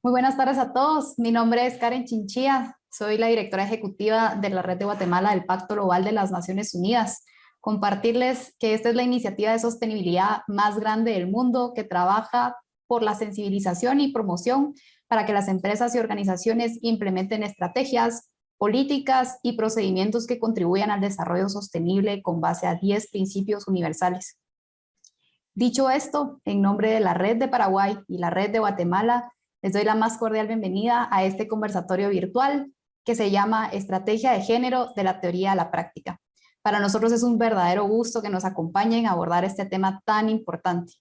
Muy buenas tardes a todos. Mi nombre es Karen Chinchilla. Soy la directora ejecutiva de la Red de Guatemala del Pacto Global de las Naciones Unidas. Compartirles que esta es la iniciativa de sostenibilidad más grande del mundo que trabaja por la sensibilización y promoción para que las empresas y organizaciones implementen estrategias, políticas y procedimientos que contribuyan al desarrollo sostenible con base a 10 principios universales. Dicho esto, en nombre de la Red de Paraguay y la Red de Guatemala, les doy la más cordial bienvenida a este conversatorio virtual que se llama Estrategia de Género de la Teoría a la Práctica. Para nosotros es un verdadero gusto que nos acompañen a abordar este tema tan importante.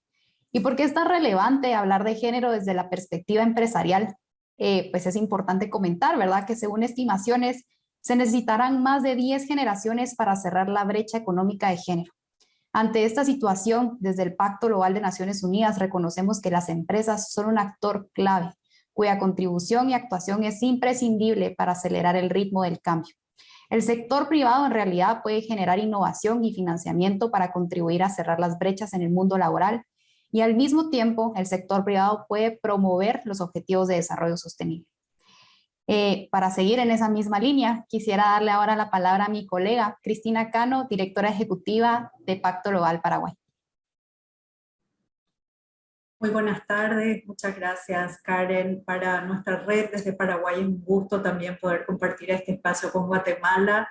¿Y por qué es tan relevante hablar de género desde la perspectiva empresarial? Pues es importante comentar, ¿verdad?, que según estimaciones se necesitarán más de 10 generaciones para cerrar la brecha económica de género. Ante esta situación, desde el Pacto Global de Naciones Unidas reconocemos que las empresas son un actor clave, cuya contribución y actuación es imprescindible para acelerar el ritmo del cambio. El sector privado en realidad puede generar innovación y financiamiento para contribuir a cerrar las brechas en el mundo laboral y al mismo tiempo el sector privado puede promover los objetivos de desarrollo sostenible. Para seguir en esa misma línea, quisiera darle ahora la palabra a mi colega Cristina Cano, directora ejecutiva de Pacto Global Paraguay. Muy buenas tardes, muchas gracias Karen. Para nuestra red desde Paraguay es un gusto también poder compartir este espacio con Guatemala,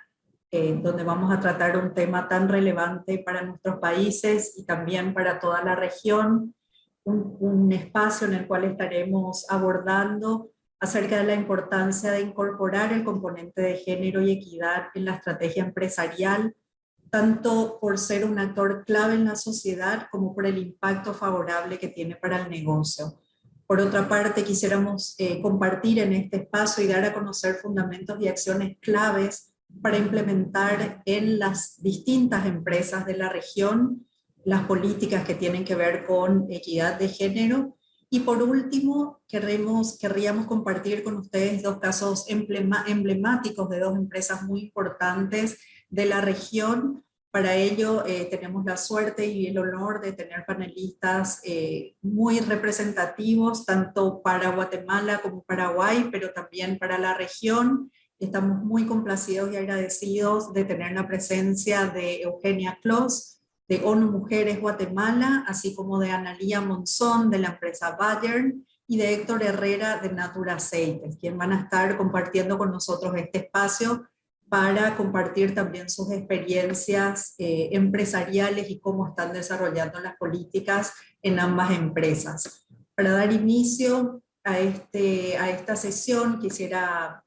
donde vamos a tratar un tema tan relevante para nuestros países y también para toda la región, un espacio en el cual estaremos abordando acerca de la importancia de incorporar el componente de género y equidad en la estrategia empresarial, tanto por ser un actor clave en la sociedad como por el impacto favorable que tiene para el negocio. Por otra parte, quisiéramos compartir en este espacio y dar a conocer fundamentos y acciones claves para implementar en las distintas empresas de la región las políticas que tienen que ver con equidad de género. Y por último, querríamos compartir con ustedes dos casos emblemáticos de dos empresas muy importantes de la región. Para ello tenemos la suerte y el honor de tener panelistas muy representativos, tanto para Guatemala como Paraguay, pero también para la región. Estamos muy complacidos y agradecidos de tener la presencia de Eugenia Clos, de ONU Mujeres Guatemala, así como de Analía Monzón, de la empresa Bayern, y de Héctor Herrera, de Natura Aceites, quien van a estar compartiendo con nosotros este espacio para compartir también sus experiencias empresariales y cómo están desarrollando las políticas en ambas empresas. Para dar inicio a esta sesión, quisiera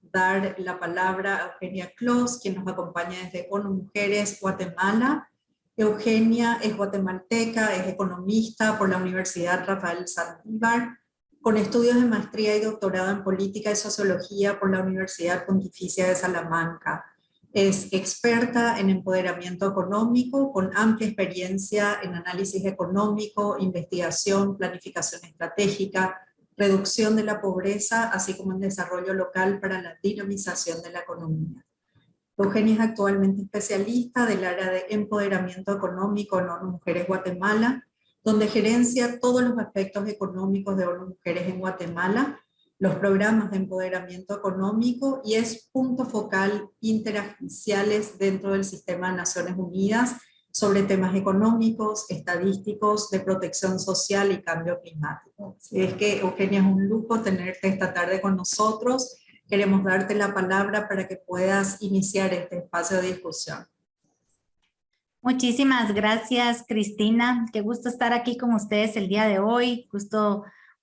dar la palabra a Eugenia Clos, quien nos acompaña desde ONU Mujeres Guatemala. Eugenia es guatemalteca, es economista por la Universidad Rafael Sandívar, con estudios de maestría y doctorado en política y sociología por la Universidad Pontificia de Salamanca. Es experta en empoderamiento económico, con amplia experiencia en análisis económico, investigación, planificación estratégica, reducción de la pobreza, así como en desarrollo local para la dinamización de la economía. Eugenia es actualmente especialista del área de empoderamiento económico en ONU Mujeres Guatemala, donde gerencia todos los aspectos económicos de ONU Mujeres en Guatemala, los programas de empoderamiento económico, y es punto focal interagenciales dentro del sistema de Naciones Unidas sobre temas económicos, estadísticos, de protección social y cambio climático. Así es que, Eugenia, es un lujo tenerte esta tarde con nosotros. Queremos darte la palabra para que puedas iniciar este espacio de discusión. Muchísimas gracias, Cristina. Qué gusto estar aquí con ustedes el día de hoy.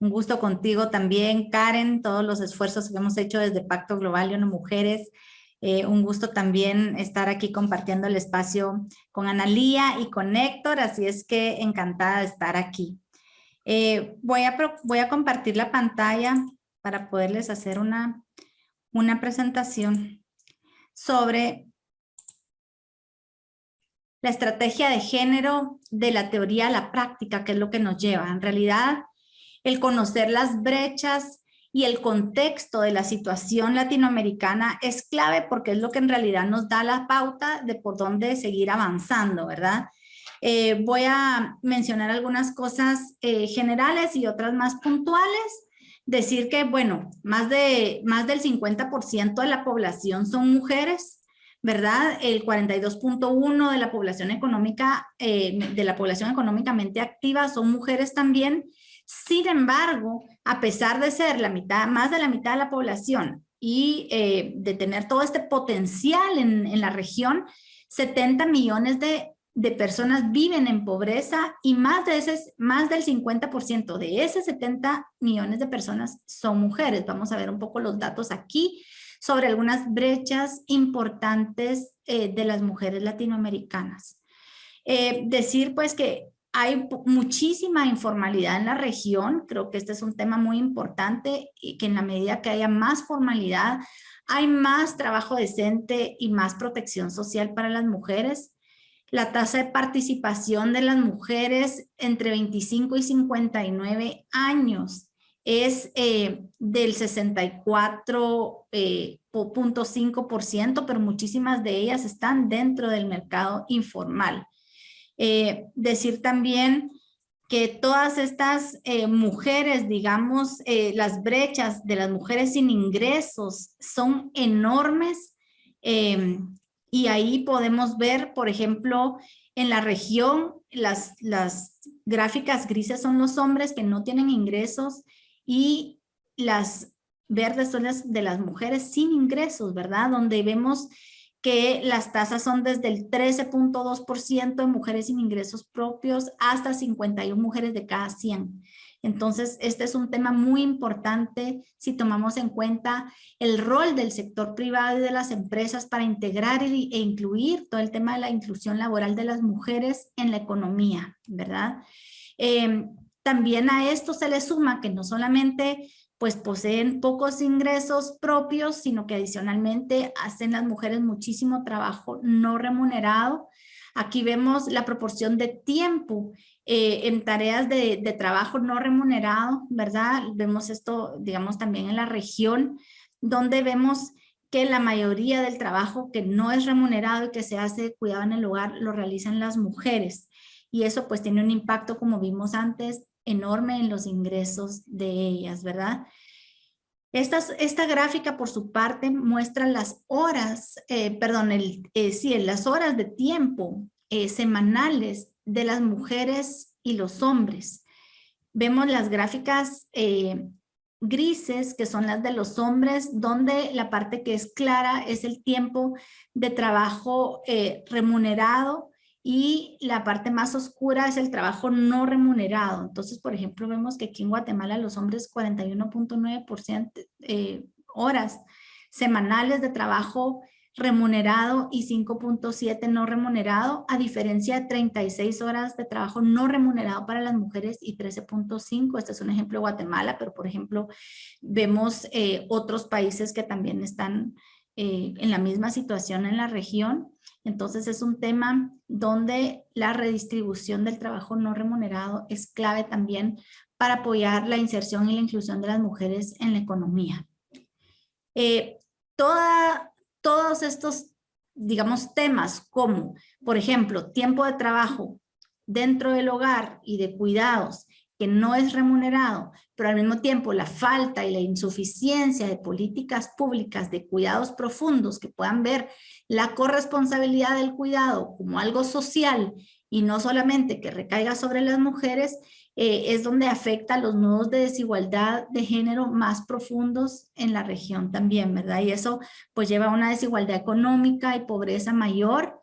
Un gusto contigo también, Karen, todos los esfuerzos que hemos hecho desde Pacto Global y ONU Mujeres. Un gusto también estar aquí compartiendo el espacio con Analía y con Héctor, así es que encantada de estar aquí. Voy a compartir la pantalla para poderles hacer una presentación sobre la estrategia de género de la teoría a la práctica, que es lo que nos lleva. En realidad, el conocer las brechas y el contexto de la situación latinoamericana es clave porque es lo que en realidad nos da la pauta de por dónde seguir avanzando, ¿verdad? Voy a mencionar algunas cosas generales y otras más puntuales. Decir que, bueno, más del 50% de la población son mujeres, ¿verdad? El 42.1% de la población económica, de la población económicamente activa son mujeres también. Sin embargo, a pesar de ser la mitad, más de la mitad de la población y de tener todo este potencial en la región, 70 millones de personas viven en pobreza y más del 50% de esos 70 millones de personas son mujeres. Vamos a ver un poco los datos aquí sobre algunas brechas importantes de las mujeres latinoamericanas. Decir pues que hay muchísima informalidad en la región. Creo que este es un tema muy importante y que en la medida que haya más formalidad, hay más trabajo decente y más protección social para las mujeres. La tasa de participación de las mujeres entre 25 y 59 años es del 64.5%, pero muchísimas de ellas están dentro del mercado informal. Decir también que todas estas mujeres, digamos, las brechas de las mujeres sin ingresos son enormes. Y ahí podemos ver, por ejemplo, en la región, las gráficas grises son los hombres que no tienen ingresos y las verdes son las de las mujeres sin ingresos, ¿verdad? Donde vemos que las tasas son desde el 13.2% de mujeres sin ingresos propios hasta 51 mujeres de cada 100. Entonces, este es un tema muy importante si tomamos en cuenta el rol del sector privado y de las empresas para integrar e incluir todo el tema de la inclusión laboral de las mujeres en la economía, ¿verdad? También a esto se le suma que no solamente pues poseen pocos ingresos propios, sino que adicionalmente hacen las mujeres muchísimo trabajo no remunerado. Aquí vemos la proporción de tiempo en tareas de trabajo no remunerado, ¿verdad? Vemos esto, digamos, también en la región, donde vemos que la mayoría del trabajo que no es remunerado y que se hace de cuidado en el hogar lo realizan las mujeres. Y eso pues tiene un impacto, como vimos antes, enorme en los ingresos de ellas, ¿verdad? Esta gráfica por su parte muestra las horas, las horas de tiempo semanales de las mujeres y los hombres. Vemos las gráficas grises, que son las de los hombres, donde la parte que es clara es el tiempo de trabajo remunerado y la parte más oscura es el trabajo no remunerado. Entonces, por ejemplo, vemos que aquí en Guatemala los hombres 41.9% horas semanales de trabajo remunerado y 5.7 no remunerado, a diferencia de 36 horas de trabajo no remunerado para las mujeres y 13.5. Este es un ejemplo de Guatemala, pero por ejemplo vemos otros países que también están en la misma situación en la región. Entonces es un tema donde la redistribución del trabajo no remunerado es clave también para apoyar la inserción y la inclusión de las mujeres en la economía. Todos estos, digamos, temas como, por ejemplo, tiempo de trabajo dentro del hogar y de cuidados que no es remunerado, pero al mismo tiempo la falta y la insuficiencia de políticas públicas de cuidados profundos que puedan ver la corresponsabilidad del cuidado como algo social y no solamente que recaiga sobre las mujeres, es donde afecta los nudos de desigualdad de género más profundos en la región también, ¿verdad? Y eso pues lleva a una desigualdad económica y pobreza mayor,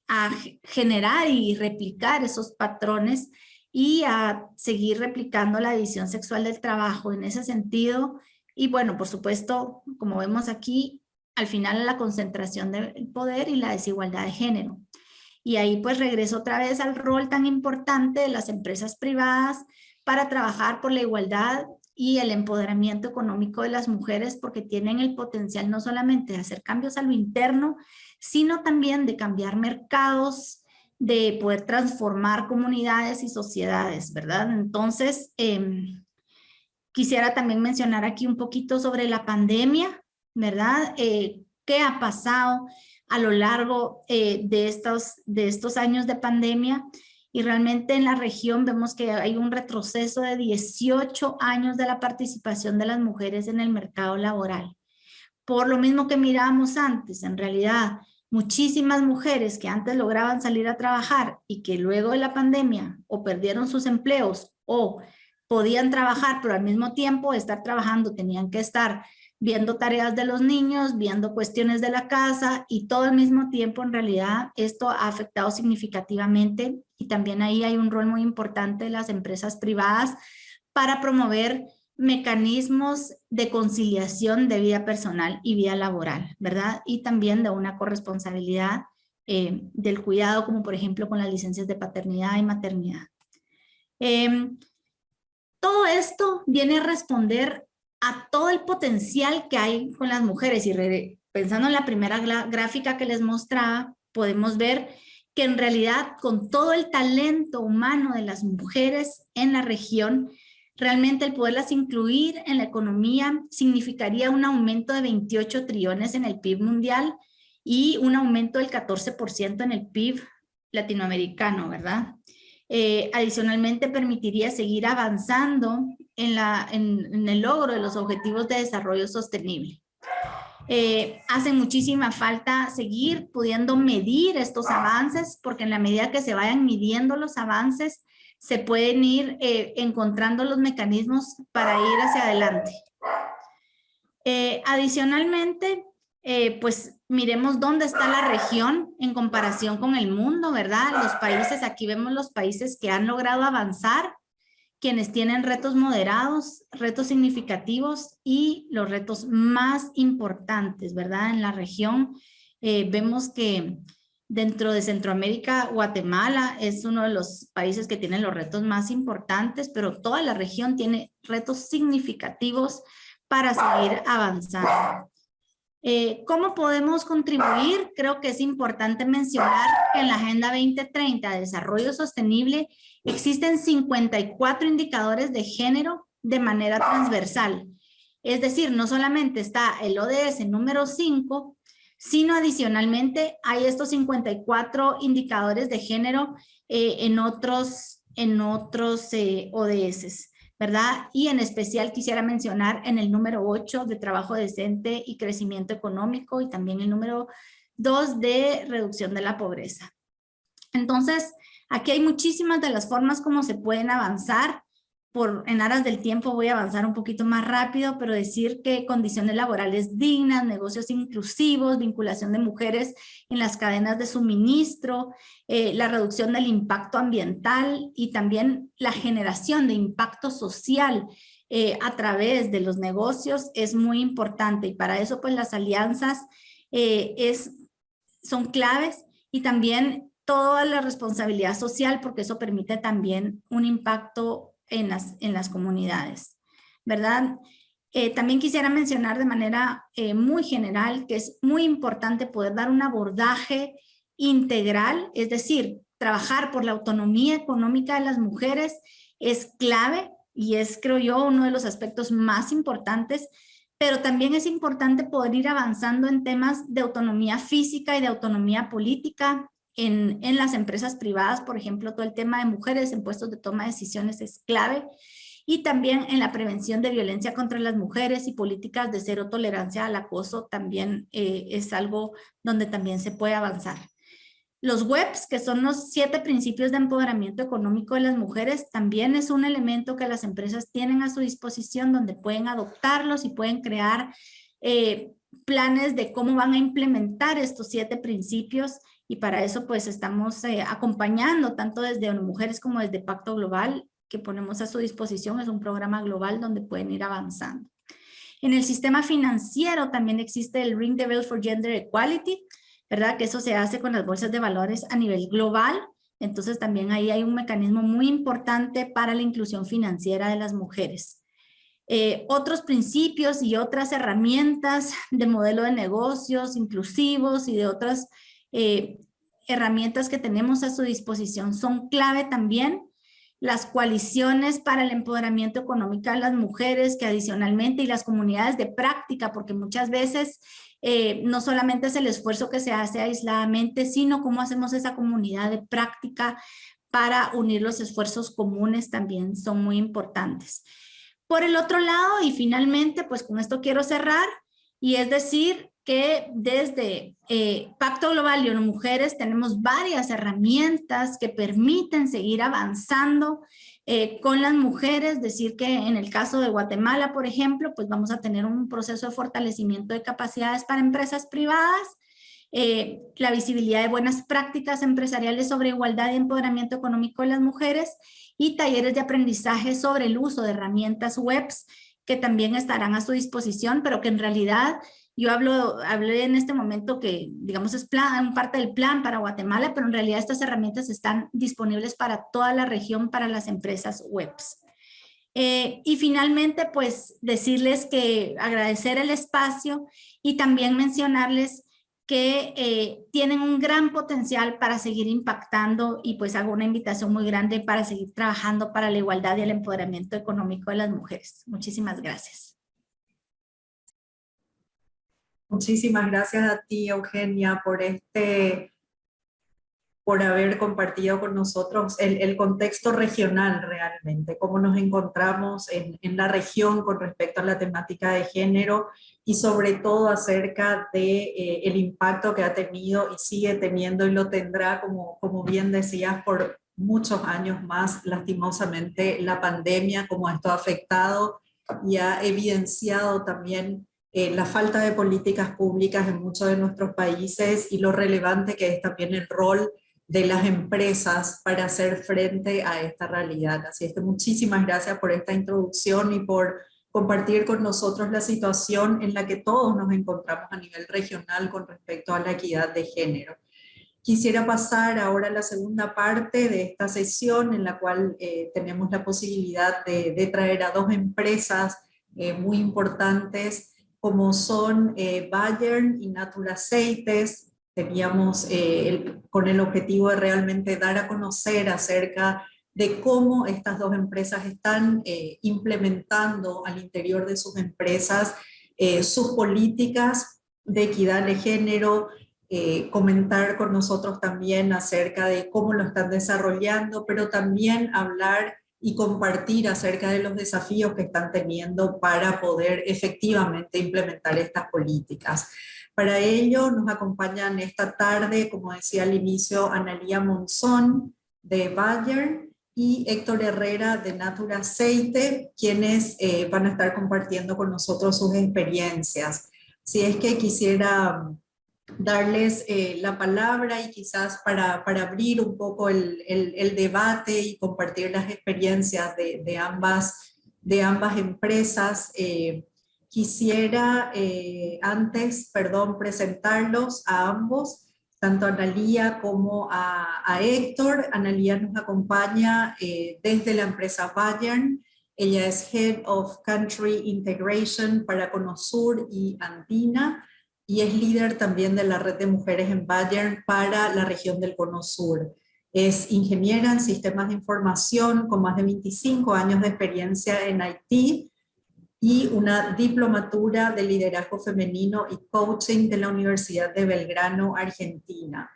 a generar y replicar esos patrones y a seguir replicando la división sexual del trabajo en ese sentido. Y bueno, por supuesto, como vemos aquí, al final la concentración del poder y la desigualdad de género. Y ahí pues regreso otra vez al rol tan importante de las empresas privadas para trabajar por la igualdad y el empoderamiento económico de las mujeres, porque tienen el potencial no solamente de hacer cambios a lo interno, sino también de cambiar mercados, de poder transformar comunidades y sociedades, ¿verdad? Entonces, quisiera también mencionar aquí un poquito sobre la pandemia, ¿verdad? ¿Qué ha pasado a lo largo de estos años de pandemia? y realmente en la región vemos que hay un retroceso de 18 años de la participación de las mujeres en el mercado laboral. Por lo mismo que mirábamos antes, en realidad, muchísimas mujeres que antes lograban salir a trabajar y que luego de la pandemia o perdieron sus empleos o podían trabajar, pero al mismo tiempo de estar trabajando tenían que estar viendo tareas de los niños, viendo cuestiones de la casa y todo al mismo tiempo. En realidad esto ha afectado significativamente y también ahí hay un rol muy importante de las empresas privadas para promover mecanismos de conciliación de vida personal y vida laboral, ¿verdad? Y también de una corresponsabilidad del cuidado, como por ejemplo con las licencias de paternidad y maternidad. Todo esto viene a responder a todo el potencial que hay con las mujeres y pensando en la primera gráfica que les mostraba, podemos ver que en realidad con todo el talento humano de las mujeres en la región, realmente el poderlas incluir en la economía significaría un aumento de 28 trillones en el PIB mundial y un aumento del 14% en el PIB latinoamericano, ¿verdad? Adicionalmente permitiría seguir avanzando en el logro de los objetivos de desarrollo sostenible. Hace muchísima falta seguir pudiendo medir estos avances, porque en la medida que se vayan midiendo los avances, se pueden ir encontrando los mecanismos para ir hacia adelante. Adicionalmente, pues miremos dónde está la región en comparación con el mundo, ¿verdad? Los países, aquí vemos los países que han logrado avanzar, quienes tienen retos moderados, retos significativos y los retos más importantes, ¿verdad? En la región vemos que dentro de Centroamérica, Guatemala es uno de los países que tiene los retos más importantes, pero toda la región tiene retos significativos para seguir avanzando. ¿Cómo podemos contribuir? Creo que es importante mencionar que en la Agenda 2030 de Desarrollo Sostenible existen 54 indicadores de género de manera transversal. Es decir, no solamente está el ODS número 5, sino adicionalmente hay estos 54 indicadores de género en otros ODS. ¿Verdad? Y en especial quisiera mencionar en el número 8 de trabajo decente y crecimiento económico y también el número 2 de reducción de la pobreza. Entonces, aquí hay muchísimas de las formas como se pueden avanzar. En aras del tiempo voy a avanzar un poquito más rápido, pero decir que condiciones laborales dignas, negocios inclusivos, vinculación de mujeres en las cadenas de suministro, la reducción del impacto ambiental y también la generación de impacto social a través de los negocios es muy importante. Y para eso pues las alianzas son claves y también toda la responsabilidad social, porque eso permite también un impacto en las comunidades, ¿verdad? También quisiera mencionar de manera muy general que es muy importante poder dar un abordaje integral, es decir, trabajar por la autonomía económica de las mujeres es clave y es, creo yo, uno de los aspectos más importantes, pero también es importante poder ir avanzando en temas de autonomía física y de autonomía política. En las empresas privadas, por ejemplo, todo el tema de mujeres en puestos de toma de decisiones es clave y también en la prevención de violencia contra las mujeres y políticas de cero tolerancia al acoso también es algo donde también se puede avanzar. Los WEPs, que son los 7 principios de empoderamiento económico de las mujeres, también es un elemento que las empresas tienen a su disposición donde pueden adoptarlos y pueden crear planes de cómo van a implementar estos 7 principios. Y para eso pues estamos acompañando tanto desde ONU Mujeres como desde Pacto Global que ponemos a su disposición. Es un programa global donde pueden ir avanzando. En el sistema financiero también existe el Ring the Bell for Gender Equality, ¿verdad? Que eso se hace con las bolsas de valores a nivel global. Entonces también ahí hay un mecanismo muy importante para la inclusión financiera de las mujeres. Otros principios y otras herramientas de modelo de negocios inclusivos y de otras herramientas que tenemos a su disposición son clave también. Las coaliciones para el empoderamiento económico de las mujeres, que adicionalmente y las comunidades de práctica, porque muchas veces no solamente es el esfuerzo que se hace aisladamente, sino cómo hacemos esa comunidad de práctica para unir los esfuerzos comunes también son muy importantes. Por el otro lado, y finalmente, pues con esto quiero cerrar, y es decir que desde Pacto Global y ONU Mujeres tenemos varias herramientas que permiten seguir avanzando con las mujeres. Decir que en el caso de Guatemala, por ejemplo, pues vamos a tener un proceso de fortalecimiento de capacidades para empresas privadas, la visibilidad de buenas prácticas empresariales sobre igualdad y empoderamiento económico de las mujeres y talleres de aprendizaje sobre el uso de herramientas webs que también estarán a su disposición, pero que en realidad yo hablé en este momento que, digamos, es parte del plan para Guatemala, pero en realidad estas herramientas están disponibles para toda la región, para las empresas webs. Y finalmente, pues decirles que agradecer el espacio y también mencionarles que tienen un gran potencial para seguir impactando, y pues hago una invitación muy grande para seguir trabajando para la igualdad y el empoderamiento económico de las mujeres. Muchísimas gracias. Muchísimas gracias a ti, Eugenia, por haber compartido con nosotros el contexto regional realmente, cómo nos encontramos en la región con respecto a la temática de género y sobre todo acerca de el impacto que ha tenido y sigue teniendo y lo tendrá, como bien decías, por muchos años más, lastimosamente, la pandemia, cómo esto ha afectado y ha evidenciado también la falta de políticas públicas en muchos de nuestros países y lo relevante que es también el rol de las empresas para hacer frente a esta realidad. Así es que muchísimas gracias por esta introducción y por compartir con nosotros la situación en la que todos nos encontramos a nivel regional con respecto a la equidad de género. Quisiera pasar ahora a la segunda parte de esta sesión en la cual tenemos la posibilidad de traer a dos empresas muy importantes como son Bayern y Naturaceites. Teníamos con el objetivo de realmente dar a conocer acerca de cómo estas dos empresas están implementando al interior de sus empresas sus políticas de equidad de género, comentar con nosotros también acerca de cómo lo están desarrollando, pero también hablar y compartir acerca de los desafíos que están teniendo para poder efectivamente implementar estas políticas. Para ello nos acompañan esta tarde, como decía al inicio, Analía Monzón de Bayern y Héctor Herrera de Naturaceites, quienes van a estar compartiendo con nosotros sus experiencias. Si es que quisiera darles la palabra y quizás para abrir un poco el debate y compartir las experiencias de ambas empresas, quisiera antes, presentarlos a ambos, tanto a Analía como a Héctor. Analía nos acompaña desde la empresa Bayern. Ella es Head of Country Integration para Conosur y Andina, y es líder también de la red de mujeres en Bayern para la región del Cono Sur. Es ingeniera en sistemas de información con más de 25 años de experiencia en IT y una diplomatura de liderazgo femenino y coaching de la Universidad de Belgrano, Argentina.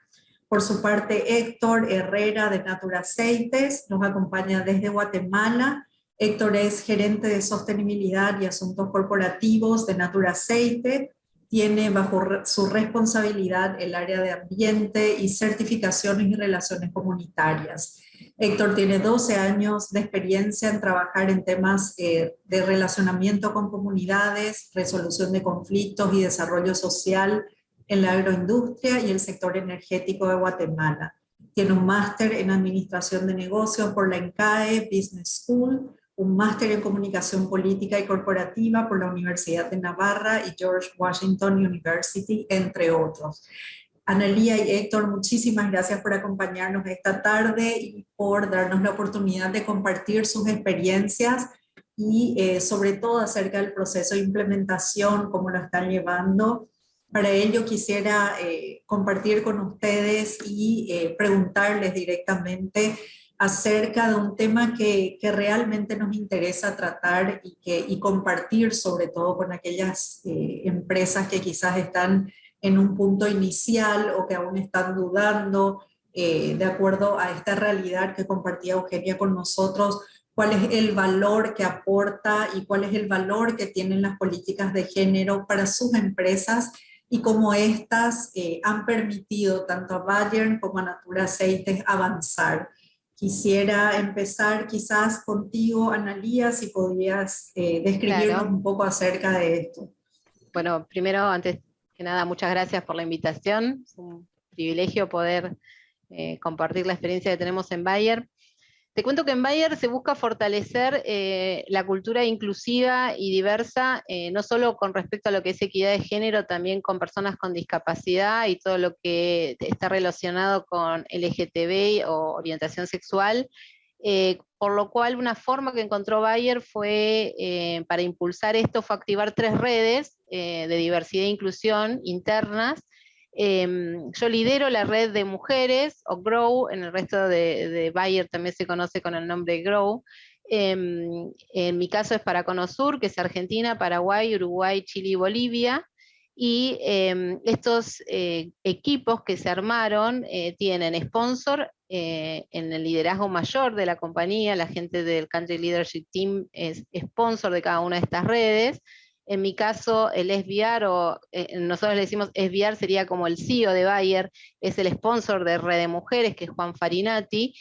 Por su parte, Héctor Herrera de Naturaceites nos acompaña desde Guatemala. Héctor es gerente de sostenibilidad y asuntos corporativos de Naturaceites. Tiene bajo su responsabilidad el área de ambiente y certificaciones y relaciones comunitarias. Héctor tiene 12 años de experiencia en trabajar en temas de relacionamiento con comunidades, resolución de conflictos y desarrollo social en la agroindustria y el sector energético de Guatemala. Tiene un máster en administración de negocios por la INCAE Business School, un máster en comunicación política y corporativa por la Universidad de Navarra y George Washington University, entre otros. Analía y Héctor, muchísimas gracias por acompañarnos esta tarde y por darnos la oportunidad de compartir sus experiencias y sobre todo acerca del proceso de implementación, cómo lo están llevando. Para ello quisiera compartir con ustedes y preguntarles directamente acerca de un tema que realmente nos interesa tratar y compartir, sobre todo con aquellas empresas que quizás están en un punto inicial o que aún están dudando de acuerdo a esta realidad que compartía Eugenia con nosotros, cuál es el valor que aporta y cuál es el valor que tienen las políticas de género para sus empresas y cómo éstas han permitido tanto a Bayer como a Natura Aceites avanzar. Quisiera empezar quizás contigo, Analía, si podías describirnos Claro. un poco acerca de esto. Bueno, primero, antes que nada, muchas gracias por la invitación. Es un privilegio poder compartir la experiencia que tenemos en Bayer. Te cuento que en Bayer se busca fortalecer la cultura inclusiva y diversa, no solo con respecto a lo que es equidad de género, también con personas con discapacidad y todo lo que está relacionado con LGTB o orientación sexual. Por lo cual una forma que encontró Bayer fue, para impulsar esto, fue activar 3 redes de diversidad e inclusión internas. Yo lidero la red de mujeres, o GROW, en el resto de Bayer también se conoce con el nombre GROW. En mi caso es para Conosur, que es Argentina, Paraguay, Uruguay, Chile y Bolivia. Y estos equipos que se armaron tienen sponsor en el liderazgo mayor de la compañía. La gente del Country Leadership Team es sponsor de cada una de estas redes. En mi caso, el SBR, nosotros le decimos SBR, sería como el CEO de Bayer, es el sponsor de Red de Mujeres, que es Juan Farinati,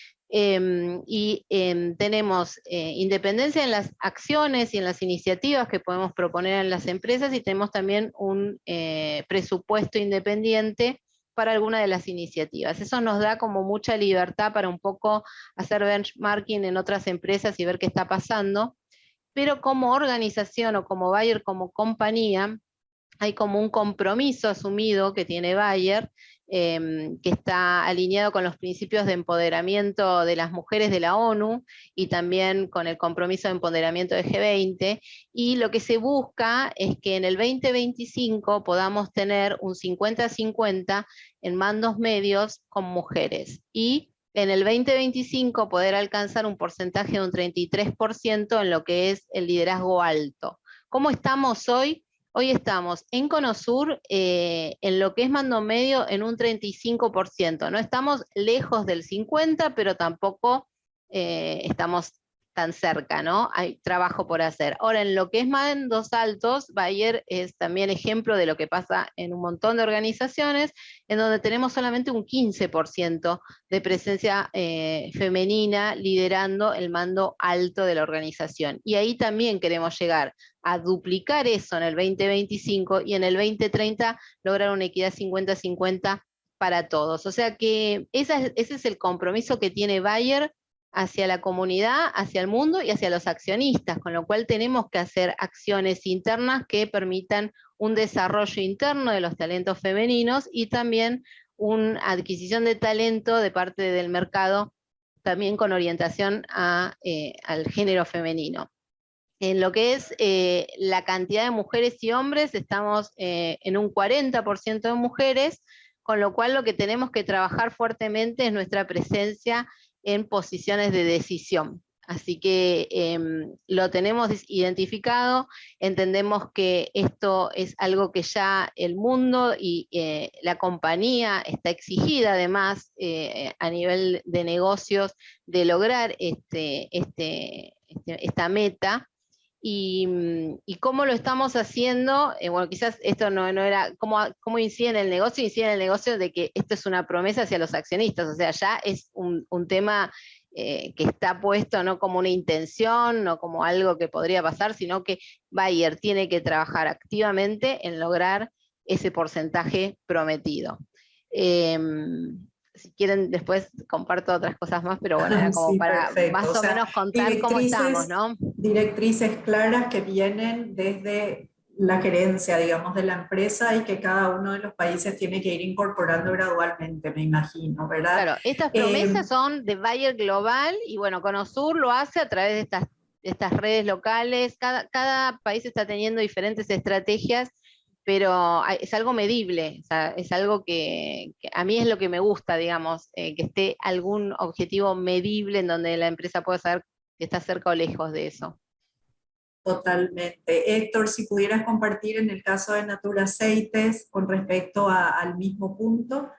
tenemos independencia en las acciones y en las iniciativas que podemos proponer en las empresas, y tenemos también un presupuesto independiente para alguna de las iniciativas. Eso nos da como mucha libertad para un poco hacer benchmarking en otras empresas y ver qué está pasando. Pero como organización o como Bayer, como compañía, hay como un compromiso asumido que tiene Bayer, que está alineado con los principios de empoderamiento de las mujeres de la ONU y también con el compromiso de empoderamiento de G20, y lo que se busca es que en el 2025 podamos tener un 50-50 en mandos medios con mujeres, y en el 2025 poder alcanzar un porcentaje de un 33% en lo que es el liderazgo alto. ¿Cómo estamos hoy? Hoy estamos en Conosur, en lo que es mando medio, en un 35%. No estamos lejos del 50%, pero tampoco estamos tan cerca, ¿no? Hay trabajo por hacer. Ahora, en lo que es mandos altos, Bayer es también ejemplo de lo que pasa en un montón de organizaciones, en donde tenemos solamente un 15% de presencia femenina liderando el mando alto de la organización. Y ahí también queremos llegar a duplicar eso en el 2025 y en el 2030 lograr una equidad 50-50 para todos. O sea que ese es el compromiso que tiene Bayer hacia la comunidad, hacia el mundo y hacia los accionistas, con lo cual tenemos que hacer acciones internas que permitan un desarrollo interno de los talentos femeninos y también una adquisición de talento de parte del mercado, también con orientación al género femenino. En lo que es la cantidad de mujeres y hombres, estamos en un 40% de mujeres, con lo cual lo que tenemos que trabajar fuertemente es nuestra presencia en posiciones de decisión. Así que lo tenemos identificado, entendemos que esto es algo que ya el mundo y la compañía está exigida además a nivel de negocios de lograr esta meta. Y cómo lo estamos haciendo, bueno, quizás esto no era, cómo incide en el negocio de que esto es una promesa hacia los accionistas, o sea, ya es un tema que está puesto no como una intención, no como algo que podría pasar, sino que Bayer tiene que trabajar activamente en lograr ese porcentaje prometido. Si quieren después comparto otras cosas más, pero bueno, era como Sí, para perfecto. más o menos contar cómo estamos, ¿no? Directrices claras que vienen desde la gerencia, digamos, de la empresa y que cada uno de los países tiene que ir incorporando gradualmente, me imagino, ¿verdad? Claro, estas promesas son de Bayer Global y bueno, Conosur lo hace a través de estas redes locales. Cada país está teniendo diferentes estrategias, pero es algo medible, o sea, es algo que a mí es lo que me gusta, digamos, que esté algún objetivo medible en donde la empresa pueda saber que está cerca o lejos de eso. Totalmente. Héctor, si pudieras compartir en el caso de Natura Aceites con respecto al mismo punto.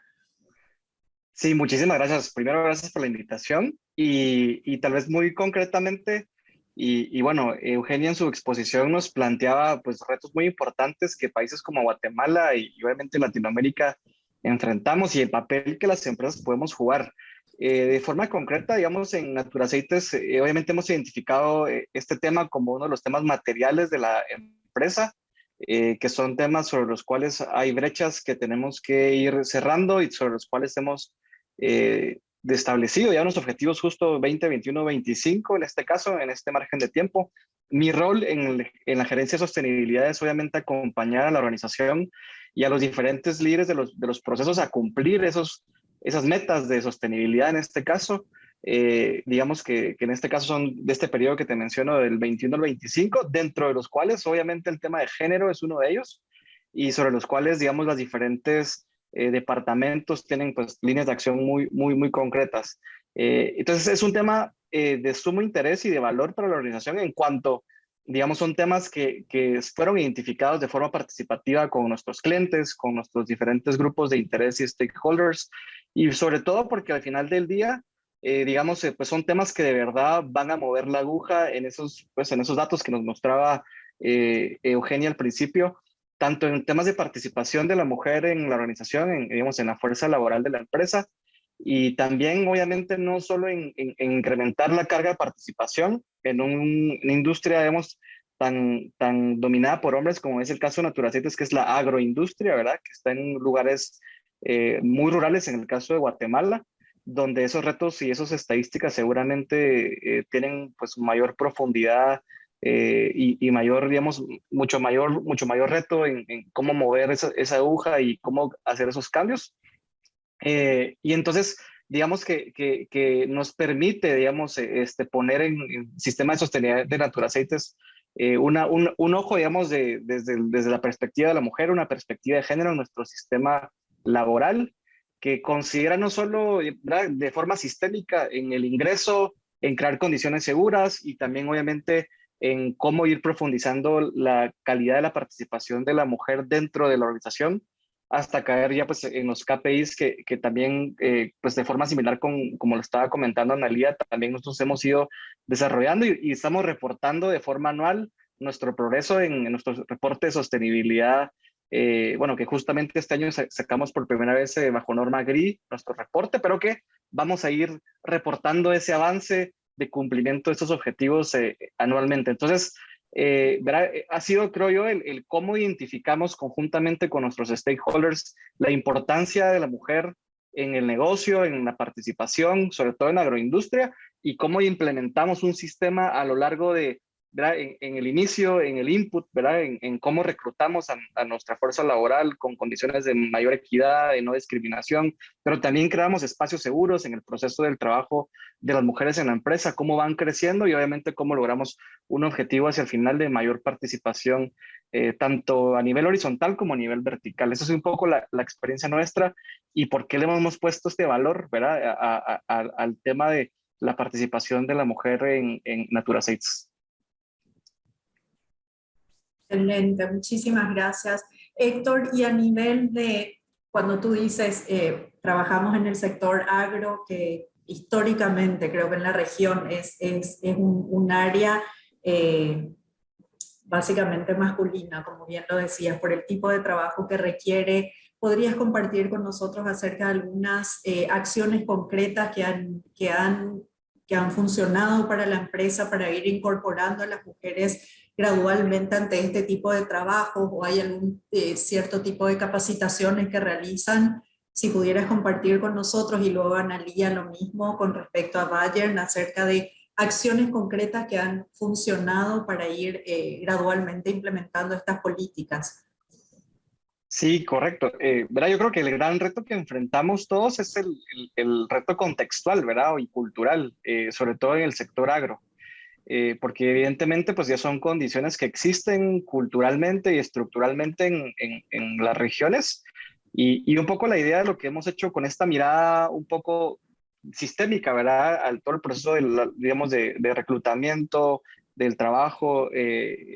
Sí, muchísimas gracias. Primero, gracias por la invitación y tal vez muy concretamente, y bueno, Eugenia en su exposición nos planteaba pues retos muy importantes que países como Guatemala y obviamente Latinoamérica enfrentamos y el papel que las empresas podemos jugar. De forma concreta, digamos, en Naturaceites, obviamente hemos identificado este tema como uno de los temas materiales de la empresa, que son temas sobre los cuales hay brechas que tenemos que ir cerrando y sobre los cuales hemos establecido ya unos objetivos justo 20, 21, 25 en este caso, en este margen de tiempo. Mi rol en la gerencia de sostenibilidad es obviamente acompañar a la organización y a los diferentes líderes de los procesos a cumplir esas metas de sostenibilidad en este caso. Digamos que en este caso son de este periodo que te menciono del 21 al 25, dentro de los cuales obviamente el tema de género es uno de ellos y sobre los cuales, digamos, las diferentes departamentos tienen pues líneas de acción muy concretas. Entonces es un tema de sumo interés y de valor para la organización en cuanto, digamos, son temas que fueron identificados de forma participativa con nuestros clientes, con nuestros diferentes grupos de interés y stakeholders, y sobre todo porque al final del día, digamos, pues son temas que de verdad van a mover la aguja pues en esos datos que nos mostraba Eugenia al principio, tanto en temas de participación de la mujer en la organización, digamos, en la fuerza laboral de la empresa, y también, obviamente, no solo en incrementar la carga de participación en una industria, digamos, tan dominada por hombres como es el caso de Naturaceites, que es la agroindustria, ¿verdad? Que está en lugares muy rurales, en el caso de Guatemala, donde esos retos y esas estadísticas seguramente tienen pues mayor profundidad y mayor, digamos, mucho mayor reto en cómo mover esa aguja y cómo hacer esos cambios. Y entonces, digamos que nos permite, digamos, poner en sistema de sostenibilidad de Naturaceites un ojo, digamos, desde la perspectiva de la mujer, una perspectiva de género en nuestro sistema laboral, que considera no solo, ¿verdad?, de forma sistémica en el ingreso, en crear condiciones seguras y también, obviamente, en cómo ir profundizando la calidad de la participación de la mujer dentro de la organización, hasta caer ya pues en los KPIs que también pues de forma similar como lo estaba comentando Analía, también nosotros hemos ido desarrollando y estamos reportando de forma anual nuestro progreso en nuestro reporte de sostenibilidad, bueno, que justamente este año sacamos por primera vez bajo norma GRI nuestro reporte, pero que vamos a ir reportando ese avance de cumplimiento de estos objetivos anualmente. Entonces, ha sido, creo yo, el cómo identificamos conjuntamente con nuestros stakeholders la importancia de la mujer en el negocio, en la participación, sobre todo en la agroindustria, y cómo implementamos un sistema a lo largo de, ¿verdad?, en el inicio, en el input, ¿verdad?, en cómo reclutamos a nuestra fuerza laboral con condiciones de mayor equidad, de no discriminación, pero también creamos espacios seguros en el proceso del trabajo de las mujeres en la empresa, cómo van creciendo y obviamente cómo logramos un objetivo hacia el final de mayor participación, tanto a nivel horizontal como a nivel vertical. Eso es un poco la experiencia nuestra y por qué le hemos puesto este valor, ¿verdad?, al tema de la participación de la mujer en Naturaceites. Excelente, muchísimas gracias. Héctor, y a nivel de, cuando tú dices, trabajamos en el sector agro, que históricamente creo que en la región es un área básicamente masculina, como bien lo decías, por el tipo de trabajo que requiere, ¿podrías compartir con nosotros acerca de algunas acciones concretas que han funcionado para la empresa para ir incorporando a las mujeres gradualmente ante este tipo de trabajo, o hay algún cierto tipo de capacitaciones que realizan? Si pudieras compartir con nosotros, y luego Analía lo mismo con respecto a Bayern, acerca de acciones concretas que han funcionado para ir gradualmente implementando estas políticas. Sí, correcto. ¿Verdad? Yo creo que el gran reto que enfrentamos todos es el reto contextual, ¿verdad? Y cultural, sobre todo en el sector agro. Porque evidentemente pues ya son condiciones que existen culturalmente y estructuralmente en las regiones, y un poco la idea de lo que hemos hecho con esta mirada un poco sistémica, ¿verdad?, al todo el proceso digamos, de reclutamiento, del trabajo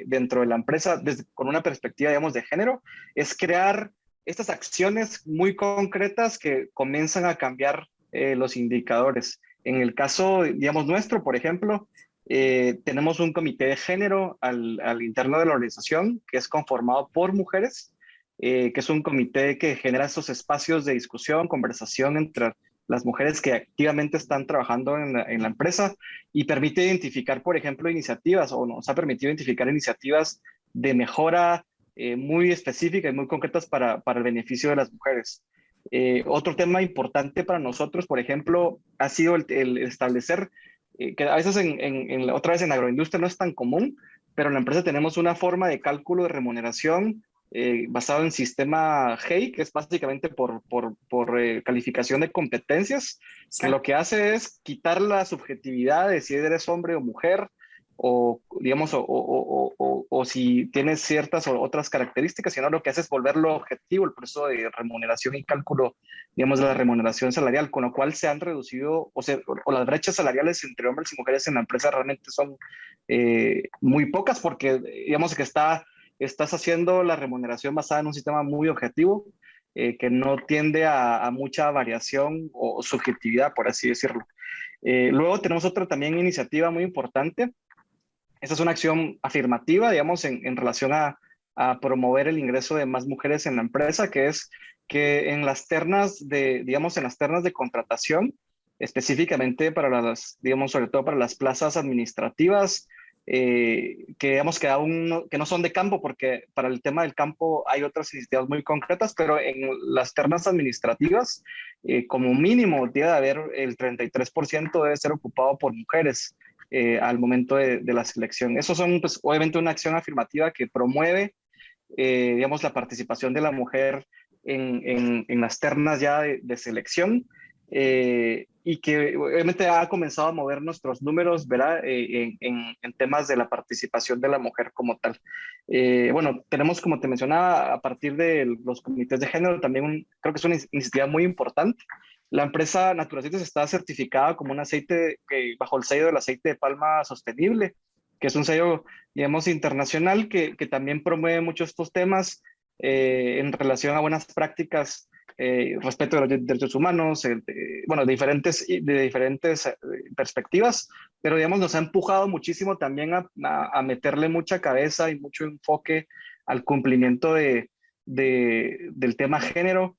dentro de la empresa, con una perspectiva, digamos, de género, es crear estas acciones muy concretas que comienzan a cambiar los indicadores. En el caso, digamos, nuestro, por ejemplo, tenemos un comité de género al interno de la organización que es conformado por mujeres, que es un comité que genera esos espacios de discusión, conversación entre las mujeres que activamente están trabajando en la empresa y permite identificar, por ejemplo, iniciativas, o nos ha permitido identificar iniciativas de mejora muy específicas y muy concretas para el beneficio de las mujeres. Otro tema importante para nosotros, por ejemplo, ha sido el establecer, que a veces otra vez en agroindustria no es tan común, pero en la empresa tenemos una forma de cálculo de remuneración basado en sistema GEI, que es básicamente por calificación de competencias, que lo que hace es quitar la subjetividad de si eres hombre o mujer, o digamos, o si tienes ciertas o otras características, sino lo que hace es volverlo objetivo, el proceso de remuneración y cálculo, digamos, de la remuneración salarial, con lo cual se han reducido, o las brechas salariales entre hombres y mujeres en la empresa realmente son muy pocas, porque digamos que estás haciendo la remuneración basada en un sistema muy objetivo, que no tiende a mucha variación o subjetividad, por así decirlo. Luego tenemos otra también iniciativa muy importante. Esta es una acción afirmativa, digamos, en relación a promover el ingreso de más mujeres en la empresa, que es que en las ternas de contratación, específicamente para digamos, sobre todo para las plazas administrativas, que digamos que aún que no son de campo, porque para el tema del campo hay otras iniciativas muy concretas, pero en las ternas administrativas, como mínimo, debe haber el 33% debe ser ocupado por mujeres al momento de la selección. Eso son, pues, obviamente una acción afirmativa que promueve, digamos, la participación de la mujer en las ternas ya de selección, y que obviamente ha comenzado a mover nuestros números, ¿verdad? En temas de la participación de la mujer como tal. Bueno, tenemos, como te mencionaba, a partir de los comités de género, también creo que es una iniciativa muy importante. La empresa Naturaceites está certificada como un aceite bajo el sello del aceite de palma sostenible, que es un sello, digamos, internacional que también promueve mucho estos temas en relación a buenas prácticas, respeto de los derechos humanos, bueno, de diferentes perspectivas, pero digamos nos ha empujado muchísimo también a meterle mucha cabeza y mucho enfoque al cumplimiento del tema género,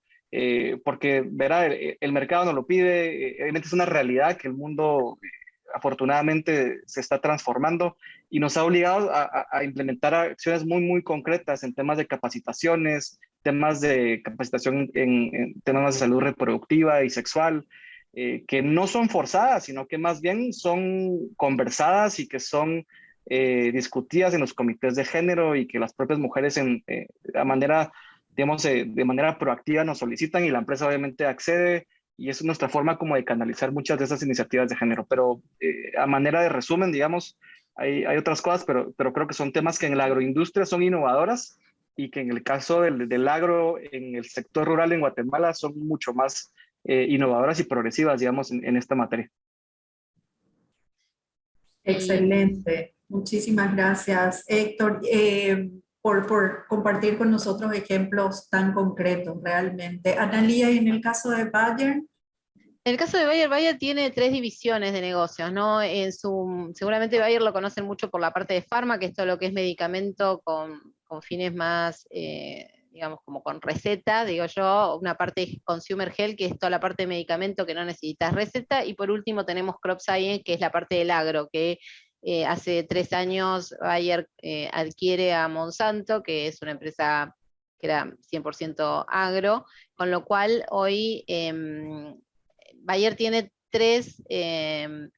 porque verá, el mercado nos lo pide, obviamente es una realidad que el mundo afortunadamente se está transformando y nos ha obligado a implementar acciones muy, muy concretas en temas de capacitaciones, temas de capacitación en temas de salud reproductiva y sexual, que no son forzadas, sino que más bien son conversadas y que son discutidas en los comités de género y que las propias mujeres digamos, de manera proactiva nos solicitan y la empresa obviamente accede, y es nuestra forma como de canalizar muchas de esas iniciativas de género. Pero a manera de resumen, digamos, hay otras cosas, pero creo que son temas que en la agroindustria son innovadoras y que en el caso del agro, en el sector rural en Guatemala, son mucho más innovadoras y progresivas, digamos, en esta materia. Excelente. Muchísimas gracias, Héctor, por compartir con nosotros ejemplos tan concretos realmente. Analía, y en el caso de Bayer. En el caso de Bayer tiene 3 divisiones de negocios, ¿no? Seguramente Bayer lo conocen mucho por la parte de farma, que es todo lo que es medicamento con fines más, digamos, como con receta, digo yo, una parte de Consumer Health, que es toda la parte de medicamento que no necesitas receta, y por último tenemos Crop Science, que es la parte del agro, que hace 3 años Bayer adquiere a Monsanto, que es una empresa que era 100% agro, con lo cual hoy Bayer tiene 3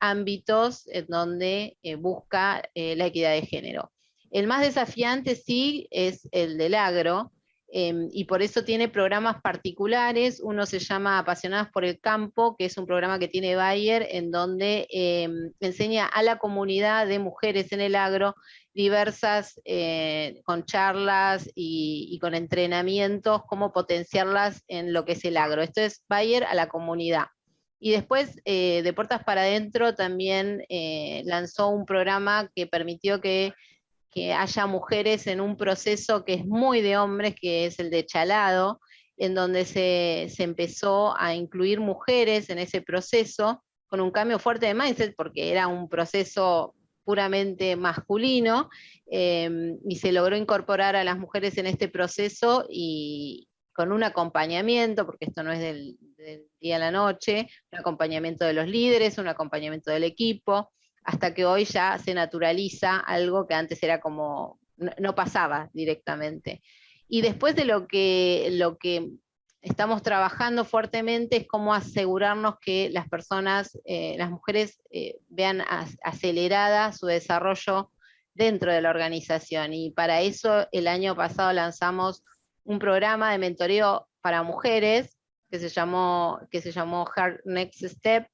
ámbitos en donde busca la equidad de género. El más desafiante sí es el del agro, y por eso tiene programas particulares. Uno se llama Apasionadas por el Campo, que es un programa que tiene Bayer, en donde enseña a la comunidad de mujeres en el agro diversas, con charlas y con entrenamientos, cómo potenciarlas en lo que es el agro. Esto es Bayer a la comunidad. Y después, de Puertas para Adentro, también lanzó un programa que permitió que haya mujeres en un proceso que es muy de hombres, que es el de chalado, en donde se empezó a incluir mujeres en ese proceso, con un cambio fuerte de mindset, porque era un proceso puramente masculino, y se logró incorporar a las mujeres en este proceso y con un acompañamiento, porque esto no es del día a la noche, un acompañamiento de los líderes, un acompañamiento del equipo, hasta que hoy ya se naturaliza algo que antes era como, no pasaba directamente. Y después de lo que estamos trabajando fuertemente es cómo asegurarnos que las personas, las mujeres, vean acelerada su desarrollo dentro de la organización. Y para eso el año pasado lanzamos un programa de mentoreo para mujeres que se llamó Her Next Step.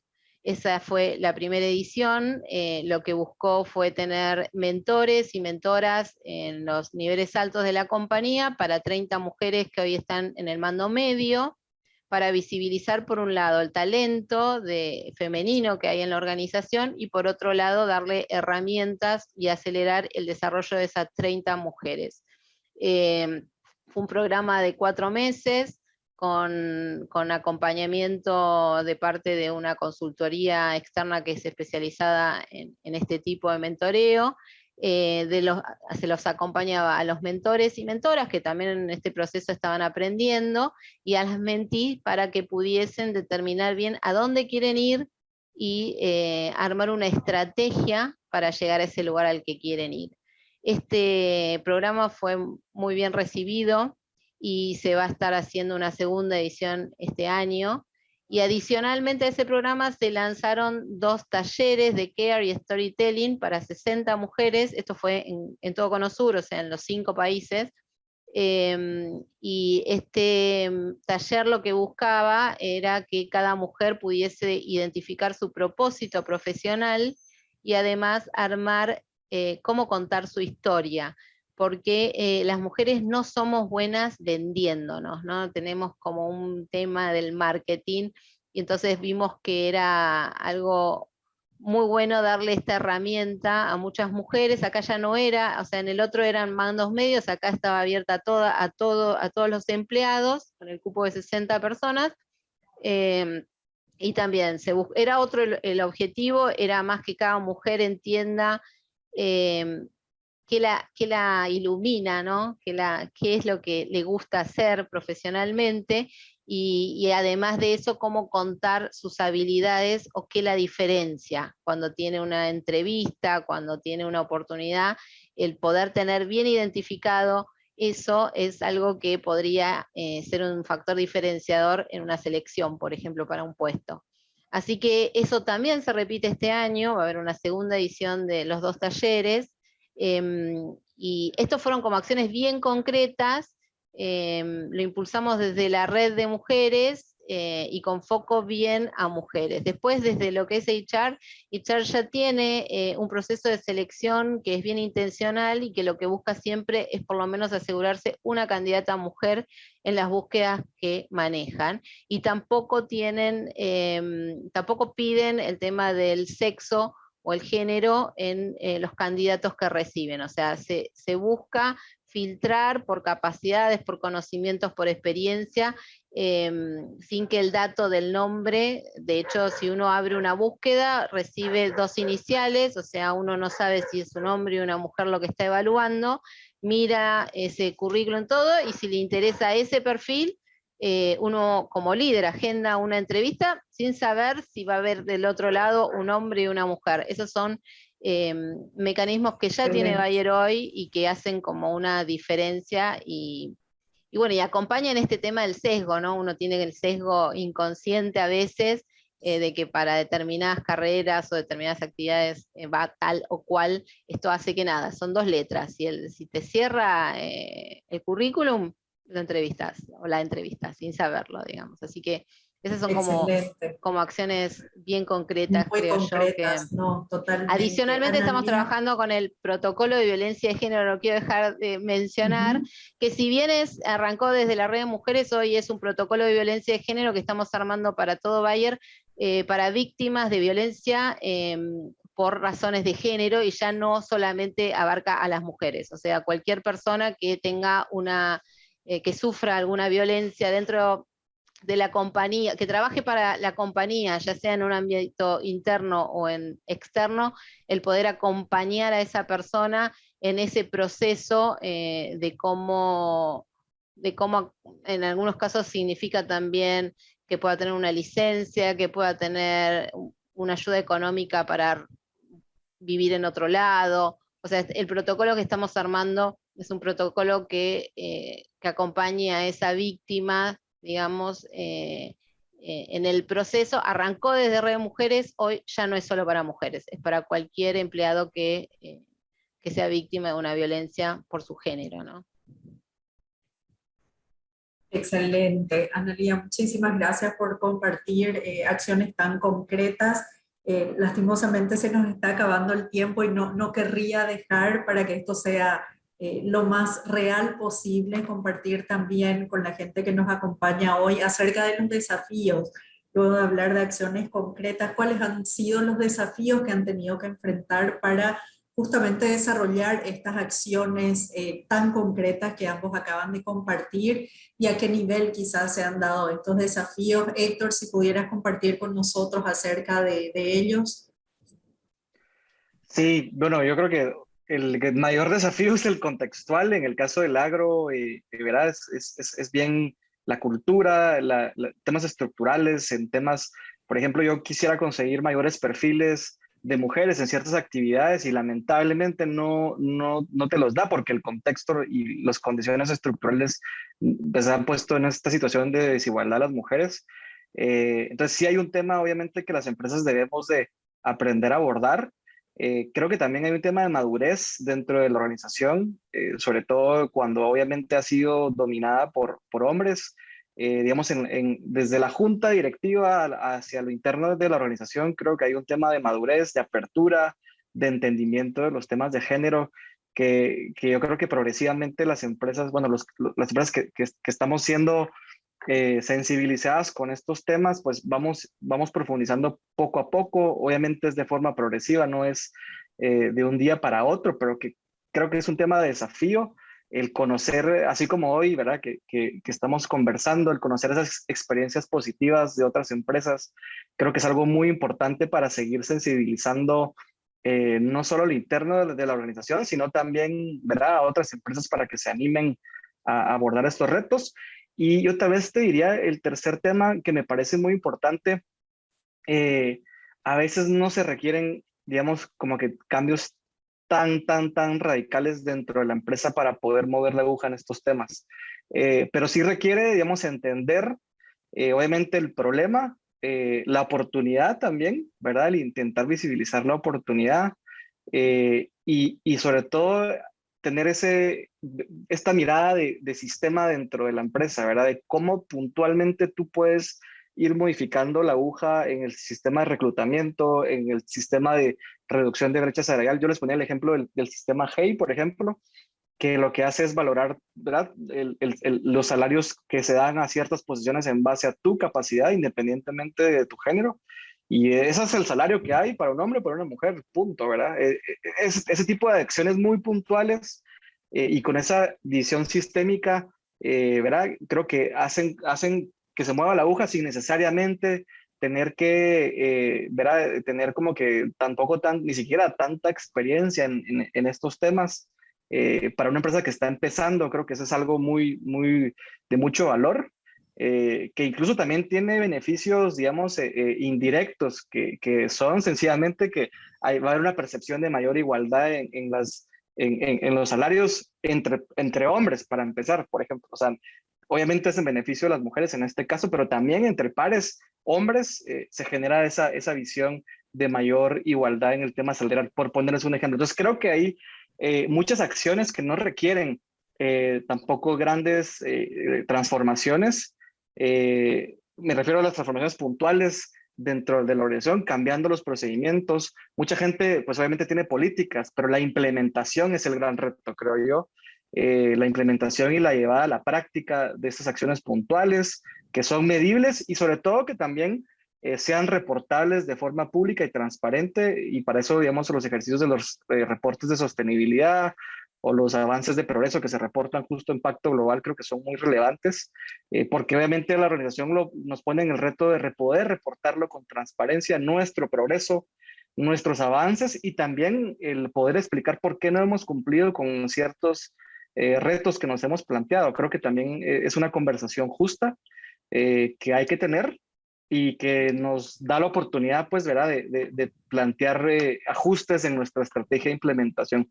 Esa fue la primera edición. Lo que buscó fue tener mentores y mentoras en los niveles altos de la compañía para 30 mujeres que hoy están en el mando medio, para visibilizar por un lado el talento femenino que hay en la organización y por otro lado darle herramientas y acelerar el desarrollo de esas 30 mujeres. Fue un programa de 4 meses, con acompañamiento de parte de una consultoría externa que es especializada en este tipo de mentoreo. Se los acompañaba a los mentores y mentoras que también en este proceso estaban aprendiendo, y a las mentees para que pudiesen determinar bien a dónde quieren ir y armar una estrategia para llegar a ese lugar al que quieren ir. Este programa fue muy bien recibido y se va a estar haciendo una segunda edición este año. Y adicionalmente a ese programa se lanzaron 2 talleres de care y storytelling para 60 mujeres. Esto fue en todo Cono Sur, o sea, en los 5 países. Y este taller lo que buscaba era que cada mujer pudiese identificar su propósito profesional y además armar cómo contar su historia, porque las mujeres no somos buenas vendiéndonos, ¿no? Tenemos como un tema del marketing, y entonces vimos que era algo muy bueno darle esta herramienta a muchas mujeres. Acá ya no era, o sea, en el otro eran mandos medios, acá estaba abierta a todos los empleados, con el cupo de 60 personas, y también era otro el objetivo, era más que cada mujer entienda qué la ilumina, ¿no? Qué es lo que le gusta hacer profesionalmente, y además de eso, cómo contar sus habilidades o qué la diferencia cuando tiene una entrevista, cuando tiene una oportunidad. El poder tener bien identificado eso es algo que podría ser un factor diferenciador en una selección, por ejemplo, para un puesto. Así que eso también se repite este año, va a haber una segunda edición de los 2 talleres. Y estos fueron como acciones bien concretas, lo impulsamos desde la red de mujeres y con foco bien a mujeres. Después, desde lo que es HR ya tiene un proceso de selección que es bien intencional y que lo que busca siempre es por lo menos asegurarse una candidata mujer en las búsquedas que manejan, y tampoco piden el tema del sexo o el género en los candidatos que reciben. O sea, se busca filtrar por capacidades, por conocimientos, por experiencia, sin que el dato del nombre, de hecho, si uno abre una búsqueda, recibe 2 iniciales, o sea, uno no sabe si es un hombre o una mujer lo que está evaluando, mira ese currículum todo, y si le interesa ese perfil, uno como líder agenda una entrevista sin saber si va a haber del otro lado un hombre y una mujer. Esos son mecanismos que ya tiene Bayer hoy y que hacen como una diferencia, y bueno, y acompañan este tema del sesgo, ¿no? Uno tiene el sesgo inconsciente a veces, de que para determinadas carreras o determinadas actividades va tal o cual. Esto hace que nada, son 2 letras. Si te cierra el currículum, lo entrevistas, o la entrevistas, sin saberlo, digamos. Así que esas son como acciones bien concretas, muy creo concretas, yo. no, totalmente. Adicionalmente estamos trabajando con el protocolo de violencia de género, no quiero dejar de mencionar, que si bien arrancó desde la red de mujeres, hoy es un protocolo de violencia de género que estamos armando para todo Bayer, para víctimas de violencia por razones de género, y ya no solamente abarca a las mujeres, o sea, cualquier persona que tenga una que sufra alguna violencia dentro de la compañía, que trabaje para la compañía, ya sea en un ámbito interno o en externo, el poder acompañar a esa persona en ese proceso de cómo en algunos casos significa también que pueda tener una licencia, que pueda tener una ayuda económica para vivir en otro lado. O sea, el protocolo que estamos armando es un protocolo que acompañe a esa víctima, digamos, en el proceso. Arrancó desde Red de Mujeres, hoy ya no es solo para mujeres, es para cualquier empleado que sea víctima de una violencia por su género, ¿no? Excelente, Analía, muchísimas gracias por compartir acciones tan concretas. Lastimosamente se nos está acabando el tiempo y no querría dejar para que esto sea lo más real posible, compartir también con la gente que nos acompaña hoy acerca de los desafíos. Luego de hablar de acciones concretas, ¿cuáles han sido los desafíos que han tenido que enfrentar para justamente desarrollar estas acciones tan concretas que ambos acaban de compartir y a qué nivel quizás se han dado estos desafíos? Héctor, si pudieras compartir con nosotros acerca de ellos. Sí, bueno, yo creo que el mayor desafío es el contextual. En el caso del agro, ¿verdad? Es bien la cultura, temas estructurales, en temas, por ejemplo, yo quisiera conseguir mayores perfiles de mujeres en ciertas actividades y lamentablemente no te los da porque el contexto y las condiciones estructurales pues, han puesto en esta situación de desigualdad a las mujeres. Entonces sí hay un tema obviamente que las empresas debemos de aprender a abordar. Creo que también hay un tema de madurez dentro de la organización, sobre todo cuando obviamente ha sido dominada por hombres. Digamos, desde la junta directiva hacia lo interno de la organización, creo que hay un tema de madurez, de apertura, de entendimiento de los temas de género, que yo creo que progresivamente las empresas, bueno, las empresas que estamos siendo sensibilizadas con estos temas, pues vamos profundizando poco a poco. Obviamente es de forma progresiva, no es de un día para otro, pero que creo que es un tema de desafío el conocer, así como hoy, ¿verdad? Que estamos conversando, el conocer esas experiencias positivas de otras empresas, creo que es algo muy importante para seguir sensibilizando no solo el interno de la organización, sino también, ¿verdad? A otras empresas para que se animen a abordar estos retos. Y yo tal vez te diría el tercer tema que me parece muy importante. A veces no se requieren, digamos, como que cambios tan radicales dentro de la empresa para poder mover la aguja en estos temas. Pero sí requiere, digamos, entender, obviamente, el problema, la oportunidad también, ¿verdad? El intentar visibilizar la oportunidad y sobre todo tener esta mirada de sistema dentro de la empresa, ¿verdad? De cómo puntualmente tú puedes ir modificando la aguja en el sistema de reclutamiento, en el sistema de reducción de brecha salarial. Yo les ponía el ejemplo del sistema Hey, por ejemplo, que lo que hace es valorar, ¿verdad? Los salarios que se dan a ciertas posiciones en base a tu capacidad, independientemente de tu género. Y ese es el salario que hay para un hombre o para una mujer, punto, ¿verdad? Ese tipo de acciones muy puntuales y con esa visión sistémica, ¿verdad? Creo que hacen que se mueva la aguja sin necesariamente tener que, ¿verdad? Tener como que ni siquiera tanta experiencia en estos temas. Para una empresa que está empezando, creo que eso es algo de mucho valor, que incluso también tiene beneficios, digamos, indirectos, que son sencillamente que va a haber una percepción de mayor igualdad en los salarios entre hombres, para empezar, por ejemplo. O sea, obviamente es en beneficio de las mujeres en este caso, pero también entre pares hombres se genera esa visión de mayor igualdad en el tema salarial, por ponerles un ejemplo. Entonces creo que hay muchas acciones que no requieren tampoco grandes transformaciones. Me refiero a las transformaciones puntuales dentro de la organización, cambiando los procedimientos. Mucha gente, pues obviamente tiene políticas, pero la implementación es el gran reto, creo yo. La implementación y la llevada a la práctica de estas acciones puntuales que son medibles y sobre todo que también sean reportables de forma pública y transparente, y para eso, digamos, los ejercicios de los reportes de sostenibilidad, o los avances de progreso que se reportan justo en Pacto Global creo que son muy relevantes, porque obviamente la organización nos pone en el reto de poder reportarlo con transparencia, nuestro progreso, nuestros avances, y también el poder explicar por qué no hemos cumplido con ciertos retos que nos hemos planteado. Creo que también es una conversación justa que hay que tener y que nos da la oportunidad, pues, ¿verdad?, de plantear ajustes en nuestra estrategia de implementación.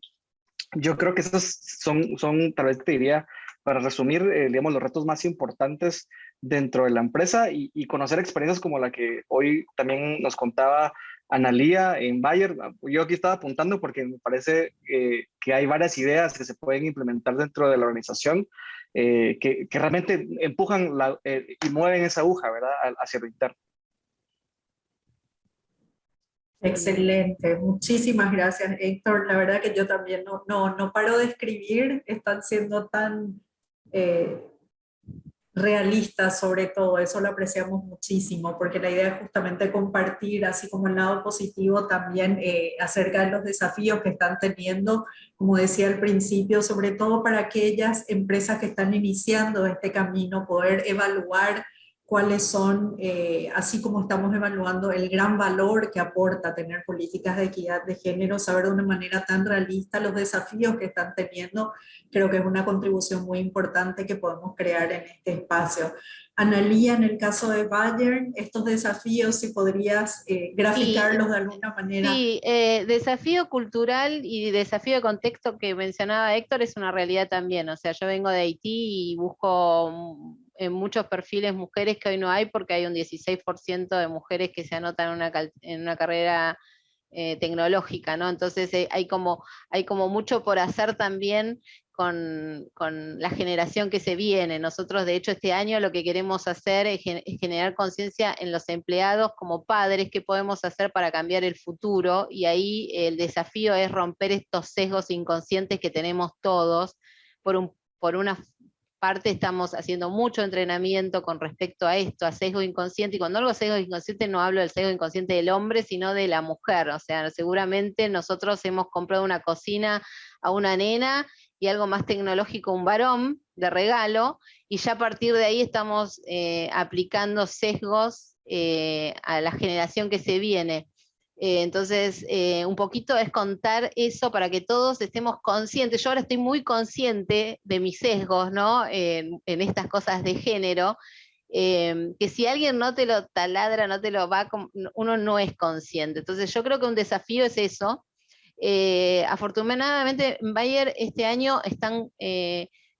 Yo creo que esos son, tal vez te diría, para resumir, digamos, los retos más importantes dentro de la empresa, y conocer experiencias como la que hoy también nos contaba Analía en Bayer. Yo aquí estaba apuntando porque me parece que hay varias ideas que se pueden implementar dentro de la organización que realmente empujan y mueven esa aguja, ¿verdad?, hacia lo interno. Excelente, muchísimas gracias, Héctor. La verdad que yo también no paro de escribir, están siendo tan realistas sobre todo, eso lo apreciamos muchísimo, porque la idea es justamente compartir, así como el lado positivo también acerca de los desafíos que están teniendo, como decía al principio, sobre todo para aquellas empresas que están iniciando este camino, poder evaluar cuáles son, así como estamos evaluando el gran valor que aporta tener políticas de equidad de género, saber de una manera tan realista los desafíos que están teniendo, creo que es una contribución muy importante que podemos crear en este espacio. Analía, en el caso de Bayern, estos desafíos, si podrías graficarlos de alguna manera. Sí, desafío cultural y desafío de contexto que mencionaba Héctor es una realidad también. O sea, yo vengo de Haití y busco en muchos perfiles mujeres que hoy no hay, porque hay un 16% de mujeres que se anotan en una carrera tecnológica, ¿no? Entonces hay como mucho por hacer también con la generación que se viene. Nosotros, de hecho, este año lo que queremos hacer es generar conciencia en los empleados como padres, qué podemos hacer para cambiar el futuro, y ahí el desafío es romper estos sesgos inconscientes que tenemos todos. Por una parte estamos haciendo mucho entrenamiento con respecto a esto, a sesgo inconsciente, y cuando hablo de sesgo inconsciente no hablo del sesgo inconsciente del hombre, sino de la mujer. O sea, seguramente nosotros hemos comprado una cocina a una nena y algo más tecnológico a un varón de regalo, y ya a partir de ahí estamos aplicando sesgos a la generación que se viene. Entonces, un poquito es contar eso para que todos estemos conscientes. Yo ahora estoy muy consciente de mis sesgos, ¿no?, en estas cosas de género, que si alguien no te lo taladra, no te lo va, uno no es consciente. Entonces yo creo que un desafío es eso. Afortunadamente en Bayer este año están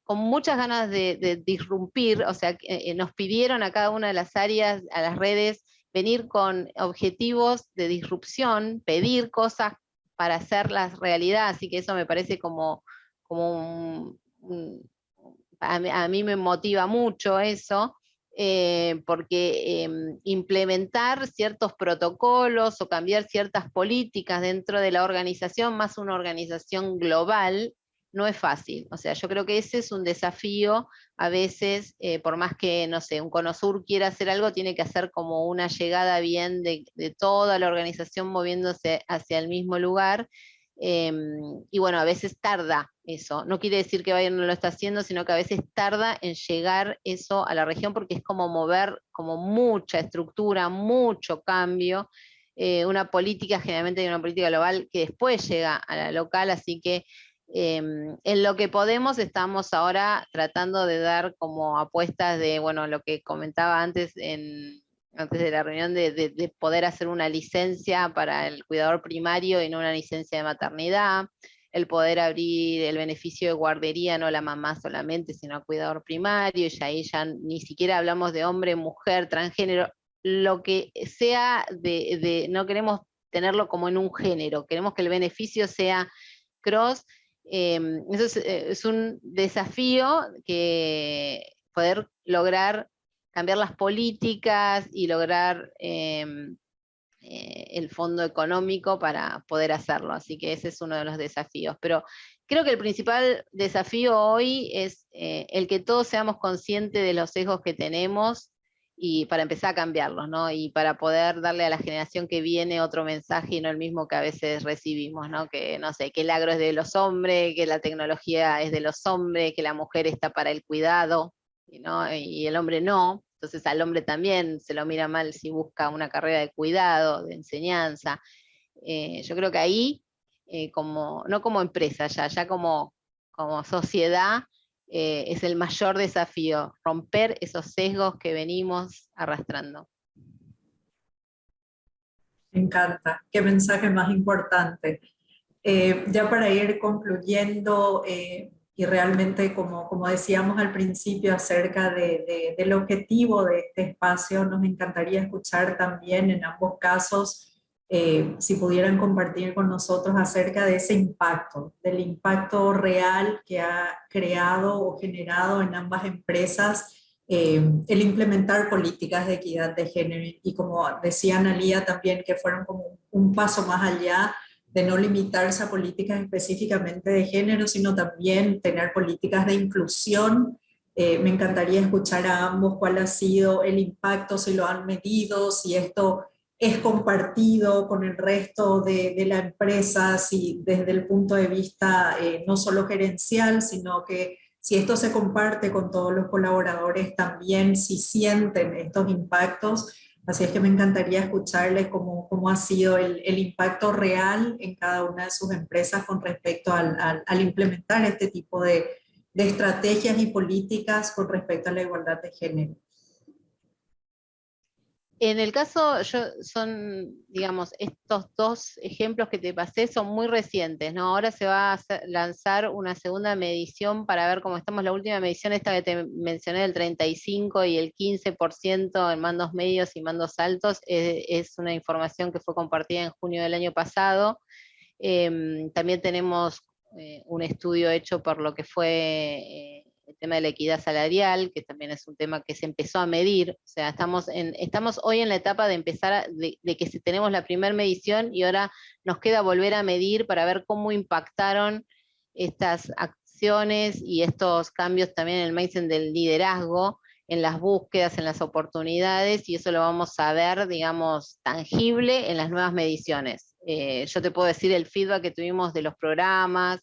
con muchas ganas de disrumpir, o sea, nos pidieron a cada una de las áreas, a las redes, venir con objetivos de disrupción, pedir cosas para hacerlas realidad, así que eso me parece como a mí me motiva mucho eso, porque implementar ciertos protocolos o cambiar ciertas políticas dentro de la organización, más una organización global, no es fácil. O sea, yo creo que ese es un desafío. A veces, por más que, no sé, un Conosur quiera hacer algo, tiene que hacer como una llegada bien de toda la organización moviéndose hacia el mismo lugar. Y bueno, a veces tarda eso. No quiere decir que Bayer no lo está haciendo, sino que a veces tarda en llegar eso a la región, porque es como mover como mucha estructura, mucho cambio. Una política, generalmente hay una política global que después llega a la local, así que en lo que podemos estamos ahora tratando de dar como apuestas de, bueno, lo que comentaba antes de la reunión, de poder hacer una licencia para el cuidador primario y no una licencia de maternidad, el poder abrir el beneficio de guardería, no la mamá solamente, sino al cuidador primario, y ahí ya ni siquiera hablamos de hombre, mujer, transgénero, lo que sea no queremos tenerlo como en un género, queremos que el beneficio sea cross. Eso es un desafío, que poder lograr cambiar las políticas y lograr el fondo económico para poder hacerlo. Así que ese es uno de los desafíos. Pero creo que el principal desafío hoy es el que todos seamos conscientes de los sesgos que tenemos y para empezar a cambiarlos, ¿no? Y para poder darle a la generación que viene otro mensaje y no el mismo que a veces recibimos, ¿no? Que, no sé, que el agro es de los hombres, que la tecnología es de los hombres, que la mujer está para el cuidado, ¿no? Y el hombre no. Entonces al hombre también se lo mira mal si busca una carrera de cuidado, de enseñanza. Yo creo que ahí, no como empresa, ya como sociedad, es el mayor desafío, romper esos sesgos que venimos arrastrando. Me encanta, qué mensaje más importante. Ya para ir concluyendo, y realmente como decíamos al principio acerca del objetivo de este espacio, nos encantaría escuchar también en ambos casos, si pudieran compartir con nosotros acerca de ese impacto, del impacto real que ha creado o generado en ambas empresas el implementar políticas de equidad de género, y como decía Analía también, que fueron como un paso más allá de no limitarse a políticas específicamente de género, sino también tener políticas de inclusión. Me encantaría escuchar a ambos cuál ha sido el impacto, si lo han medido, si esto es compartido con el resto de la empresa, si desde el punto de vista no solo gerencial, sino que si esto se comparte con todos los colaboradores también, si sienten estos impactos. Así es que me encantaría escucharles cómo ha sido el impacto real en cada una de sus empresas con respecto al implementar este tipo de estrategias y políticas con respecto a la igualdad de género. En el caso, digamos, estos dos ejemplos que te pasé son muy recientes, ¿no? Ahora se va a lanzar una segunda medición para ver cómo estamos. La última medición, esta que te mencioné, del 35 y el 15% en mandos medios y mandos altos, es una información que fue compartida en junio del año pasado. También tenemos un estudio hecho por lo que fue el tema de la equidad salarial, que también es un tema que se empezó a medir. O sea, estamos hoy en la etapa de empezar, de que tenemos la primera medición y ahora nos queda volver a medir para ver cómo impactaron estas acciones y estos cambios también en el mindset del liderazgo, en las búsquedas, en las oportunidades, y eso lo vamos a ver, digamos, tangible en las nuevas mediciones. Yo te puedo decir el feedback que tuvimos de los programas,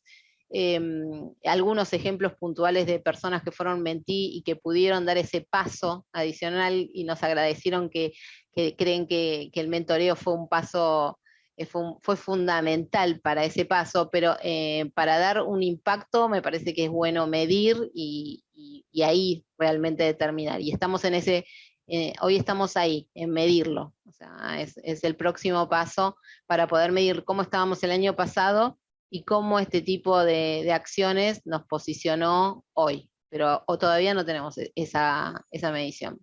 algunos ejemplos puntuales de personas que fueron mentí y que pudieron dar ese paso adicional y nos agradecieron que creen que el mentoreo fue un paso, fue fundamental para ese paso, pero para dar un impacto me parece que es bueno medir y ahí realmente determinar. Y estamos en ese, hoy estamos ahí, en medirlo. O sea, es el próximo paso para poder medir cómo estábamos el año pasado y cómo este tipo de acciones nos posicionó hoy, pero todavía no tenemos esa medición.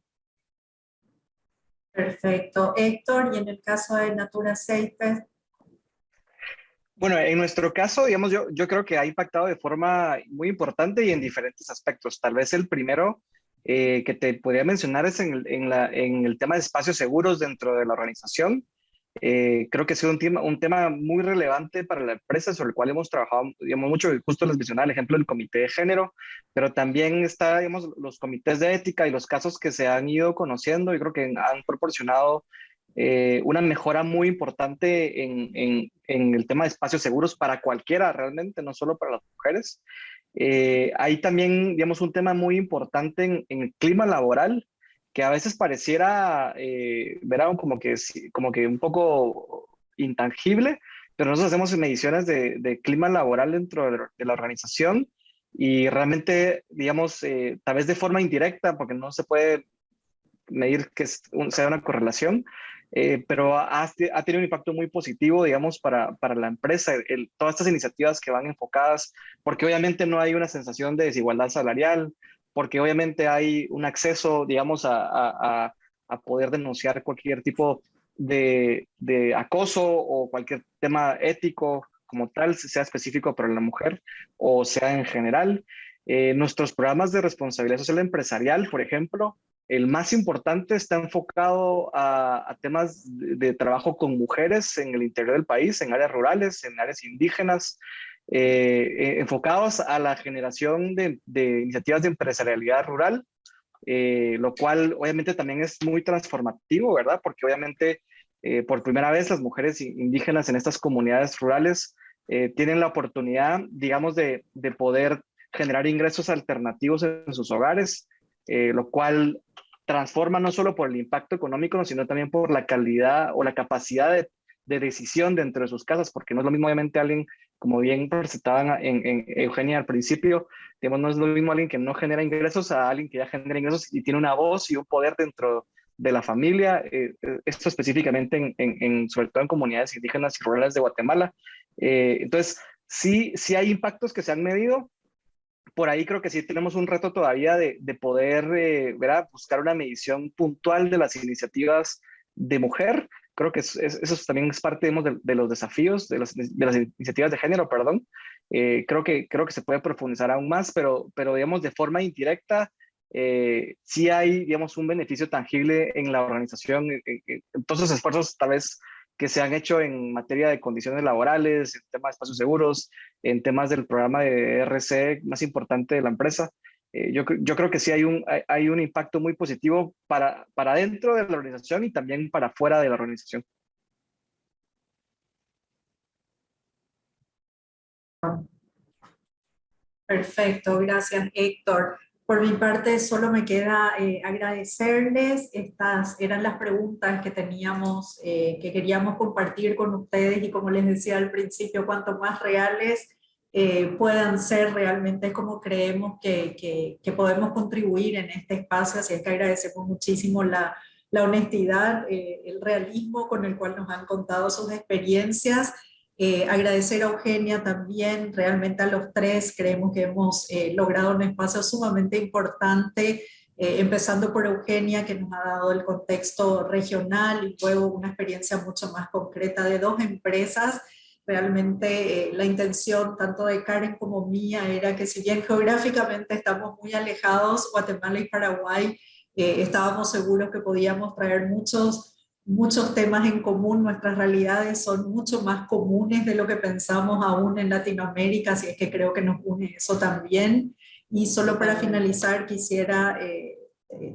Perfecto. Héctor, y en el caso de Natura Aceites. Bueno, en nuestro caso, digamos, yo creo que ha impactado de forma muy importante y en diferentes aspectos. Tal vez el primero que te podría mencionar es en el tema de espacios seguros dentro de la organización. Creo que ha sido un tema muy relevante para la empresa, sobre el cual hemos trabajado, digamos, mucho. Justo les mencionaba el ejemplo del comité de género, pero también está, digamos, los comités de ética y los casos que se han ido conociendo. Yo creo que han proporcionado una mejora muy importante en el tema de espacios seguros para cualquiera realmente, no solo para las mujeres. Hay también, digamos, un tema muy importante en el clima laboral, que a veces pareciera, verán, como que un poco intangible, pero nosotros hacemos mediciones de clima laboral dentro de la organización y realmente, digamos, tal vez de forma indirecta, porque no se puede medir que sea una correlación, pero ha tenido un impacto muy positivo, digamos, para la empresa, todas estas iniciativas que van enfocadas, porque obviamente no hay una sensación de desigualdad salarial, porque obviamente hay un acceso, digamos, a poder denunciar cualquier tipo de acoso o cualquier tema ético como tal, sea específico para la mujer o sea en general. Nuestros programas de responsabilidad social empresarial, por ejemplo, el más importante está enfocado a temas de trabajo con mujeres en el interior del país, en áreas rurales, en áreas indígenas, enfocados a la generación de iniciativas de empresarialidad rural, lo cual obviamente también es muy transformativo, ¿verdad? Porque obviamente por primera vez las mujeres indígenas en estas comunidades rurales tienen la oportunidad, digamos, de poder generar ingresos alternativos en sus hogares, lo cual transforma no solo por el impacto económico, sino también por la calidad o la capacidad de decisión dentro de sus casas, porque no es lo mismo obviamente alguien, como bien presentaban en Eugenia al principio, digamos, no es lo mismo alguien que no genera ingresos a alguien que ya genera ingresos y tiene una voz y un poder dentro de la familia, esto específicamente sobre todo en comunidades indígenas y rurales de Guatemala. Entonces, sí hay impactos que se han medido. Por ahí creo que sí tenemos un reto todavía de poder buscar una medición puntual de las iniciativas de mujer. Creo que eso también es parte, digamos, de los desafíos de las iniciativas de género, perdón. Creo que se puede profundizar aún más, pero digamos, de forma indirecta, sí hay, digamos, un beneficio tangible en la organización. Todos esos esfuerzos, tal vez, que se han hecho en materia de condiciones laborales, en temas de espacios seguros, en temas del programa de RC más importante de la empresa. Yo creo que sí hay un impacto muy positivo para dentro de la organización y también para fuera de la organización. Perfecto, gracias Héctor. Por mi parte, solo me queda agradecerles. Estas eran las preguntas que teníamos, que queríamos compartir con ustedes, y como les decía al principio, cuanto más reales puedan ser, realmente es como creemos que podemos contribuir en este espacio. Así es que agradecemos muchísimo la honestidad, el realismo con el cual nos han contado sus experiencias. Agradecer a Eugenia también, realmente a los tres. Creemos que hemos logrado un espacio sumamente importante, empezando por Eugenia, que nos ha dado el contexto regional y luego una experiencia mucho más concreta de dos empresas. Realmente la intención tanto de Karen como mía era que, si bien geográficamente estamos muy alejados, Guatemala y Paraguay, estábamos seguros que podíamos traer muchos temas en común. Nuestras realidades son mucho más comunes de lo que pensamos aún en Latinoamérica, así es que creo que nos une eso también. Y solo para finalizar, quisiera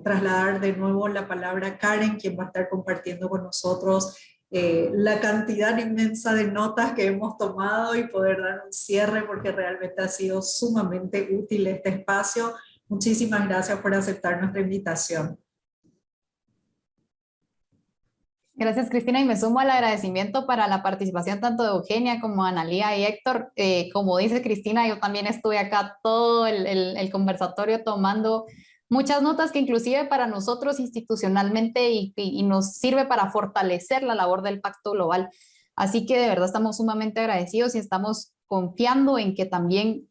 trasladar de nuevo la palabra a Karen, quien va a estar compartiendo con nosotros la cantidad inmensa de notas que hemos tomado, y poder dar un cierre, porque realmente ha sido sumamente útil este espacio. Muchísimas gracias por aceptar nuestra invitación. Gracias, Cristina, y me sumo al agradecimiento para la participación tanto de Eugenia como Analía y Héctor. Como dice Cristina, yo también estuve acá todo el conversatorio tomando muchas notas que inclusive para nosotros institucionalmente y nos sirve para fortalecer la labor del Pacto Global. Así que de verdad estamos sumamente agradecidos y estamos confiando en que también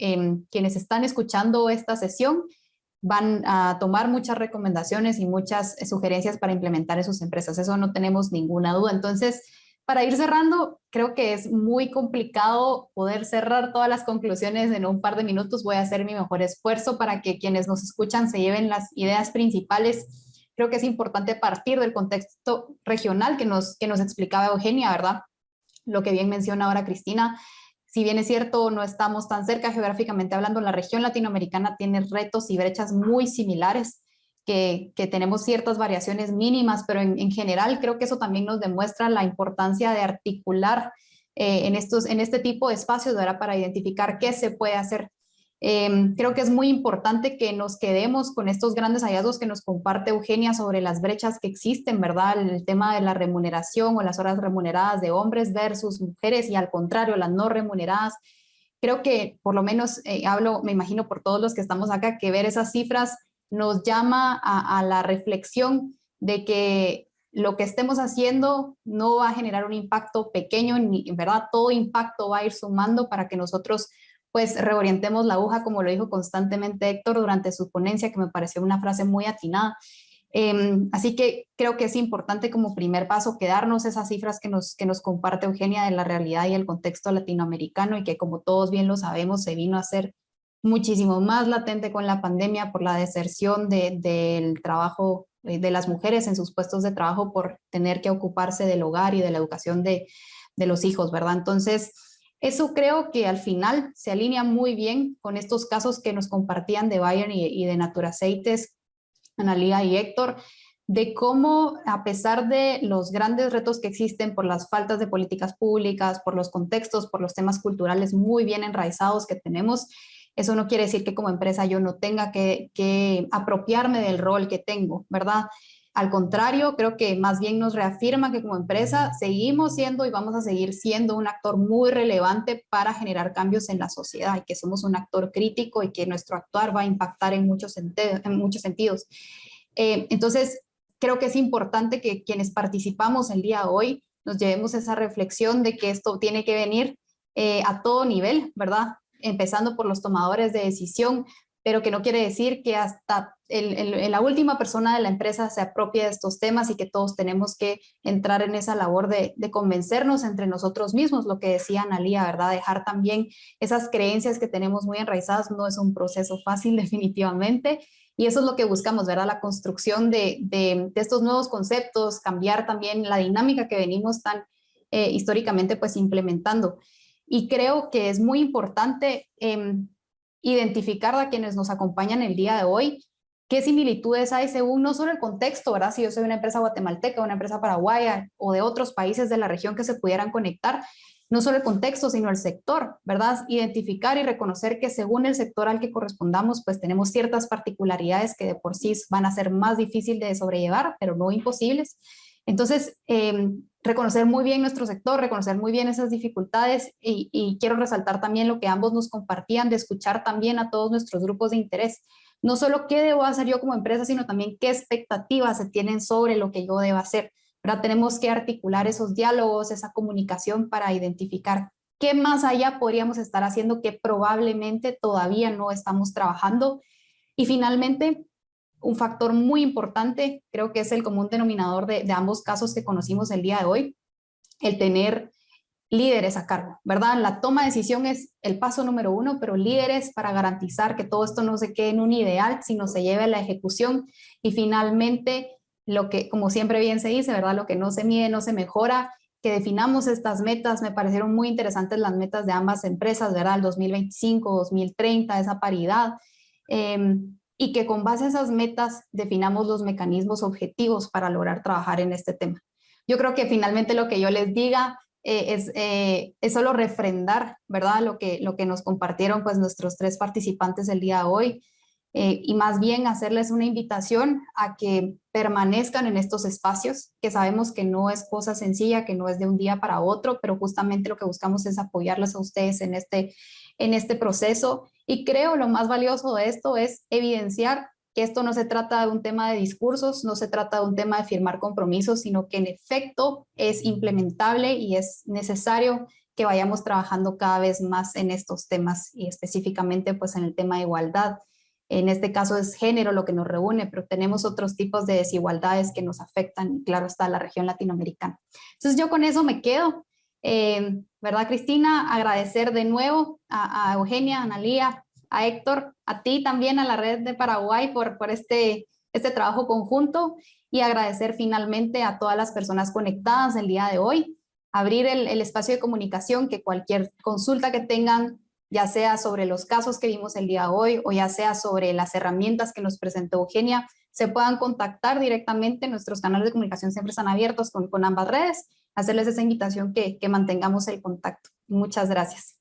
quienes están escuchando esta sesión van a tomar muchas recomendaciones y muchas sugerencias para implementar en sus empresas. Eso no tenemos ninguna duda. Entonces, para ir cerrando, creo que es muy complicado poder cerrar todas las conclusiones en un par de minutos. Voy a hacer mi mejor esfuerzo para que quienes nos escuchan se lleven las ideas principales. Creo que es importante partir del contexto regional que nos explicaba Eugenia, ¿verdad? Lo que bien menciona ahora Cristina. Si bien es cierto, no estamos tan cerca geográficamente hablando, la región latinoamericana tiene retos y brechas muy similares, que tenemos ciertas variaciones mínimas, pero en general creo que eso también nos demuestra la importancia de articular en este tipo de espacios, ¿verdad? Para identificar qué se puede hacer. Creo que es muy importante que nos quedemos con estos grandes hallazgos que nos comparte Eugenia sobre las brechas que existen, ¿verdad? El tema de la remuneración o las horas remuneradas de hombres versus mujeres, y al contrario, las no remuneradas. Creo que por lo menos hablo, me imagino por todos los que estamos acá, que ver esas cifras nos llama a la reflexión de que lo que estemos haciendo no va a generar un impacto pequeño, ni, ¿verdad? Todo impacto va a ir sumando para que nosotros pues reorientemos la aguja, como lo dijo constantemente Héctor durante su ponencia, que me pareció una frase muy atinada. Así que creo que es importante como primer paso quedarnos esas cifras que nos comparte Eugenia de la realidad y el contexto latinoamericano, y que, como todos bien lo sabemos, se vino a ser muchísimo más latente con la pandemia por la deserción del trabajo de las mujeres en sus puestos de trabajo por tener que ocuparse del hogar y de la educación de los hijos, ¿verdad? Entonces, eso creo que al final se alinea muy bien con estos casos que nos compartían de Bayer y de Naturaceites, Analía y Héctor, de cómo, a pesar de los grandes retos que existen por las faltas de políticas públicas, por los contextos, por los temas culturales muy bien enraizados que tenemos, eso no quiere decir que como empresa yo no tenga que apropiarme del rol que tengo, ¿verdad? Al contrario, creo que más bien nos reafirma que como empresa seguimos siendo y vamos a seguir siendo un actor muy relevante para generar cambios en la sociedad y que somos un actor crítico y que nuestro actuar va a impactar en muchos sentidos. Entonces, creo que es importante que quienes participamos el día de hoy nos llevemos esa reflexión de que esto tiene que venir a todo nivel, ¿verdad? Empezando por los tomadores de decisión, pero que no quiere decir que hasta la última persona de la empresa se apropie de estos temas y que todos tenemos que entrar en esa labor de convencernos entre nosotros mismos, lo que decía Analía, ¿verdad? Dejar también esas creencias que tenemos muy enraizadas, no es un proceso fácil definitivamente, y eso es lo que buscamos, ¿verdad? La construcción de estos nuevos conceptos, cambiar también la dinámica que venimos tan históricamente pues implementando. Y creo que es muy importante identificar a quienes nos acompañan el día de hoy, qué similitudes hay según no solo el contexto, ¿verdad? Si yo soy una empresa guatemalteca, una empresa paraguaya o de otros países de la región que se pudieran conectar, no solo el contexto, sino el sector, ¿verdad? Identificar y reconocer que según el sector al que correspondamos, pues tenemos ciertas particularidades que de por sí van a ser más difíciles de sobrellevar, pero no imposibles. Entonces, reconocer muy bien nuestro sector, reconocer muy bien esas dificultades y quiero resaltar también lo que ambos nos compartían, de escuchar también a todos nuestros grupos de interés. No solo qué debo hacer yo como empresa, sino también qué expectativas se tienen sobre lo que yo debo hacer. ¿Verdad? Tenemos que articular esos diálogos, esa comunicación para identificar qué más allá podríamos estar haciendo que probablemente todavía no estamos trabajando. Y finalmente, un factor muy importante, creo que es el común denominador de ambos casos que conocimos el día de hoy, el tener líderes a cargo, ¿verdad? La toma de decisión es el paso número 1, pero líderes para garantizar que todo esto no se quede en un ideal, sino se lleve a la ejecución y finalmente lo que, como siempre bien se dice, ¿verdad? Lo que no se mide no se mejora, que definamos estas metas, me parecieron muy interesantes las metas de ambas empresas, ¿verdad? El 2025, 2030, esa paridad, y que con base a esas metas definamos los mecanismos objetivos para lograr trabajar en este tema. Yo creo que finalmente lo que yo les diga es solo refrendar, ¿verdad? Lo que nos compartieron pues nuestros 3 participantes el día de hoy, y más bien hacerles una invitación a que permanezcan en estos espacios, que sabemos que no es cosa sencilla, que no es de un día para otro, pero justamente lo que buscamos es apoyarles a ustedes en este proceso. Y creo lo más valioso de esto es evidenciar que esto no se trata de un tema de discursos, no se trata de un tema de firmar compromisos, sino que en efecto es implementable y es necesario que vayamos trabajando cada vez más en estos temas y específicamente pues en el tema de igualdad. En este caso es género lo que nos reúne, pero tenemos otros tipos de desigualdades que nos afectan, y claro está, la región latinoamericana. Entonces yo con eso me quedo, ¿verdad, Cristina? Agradecer de nuevo a Eugenia, a Analía, a Héctor, a ti también, a la Red de Paraguay por este trabajo conjunto y agradecer finalmente a todas las personas conectadas el día de hoy, abrir el espacio de comunicación, que cualquier consulta que tengan, ya sea sobre los casos que vimos el día de hoy o ya sea sobre las herramientas que nos presentó Eugenia, se puedan contactar directamente. Nuestros canales de comunicación siempre están abiertos con ambas redes, hacerles esa invitación que mantengamos el contacto. Muchas gracias.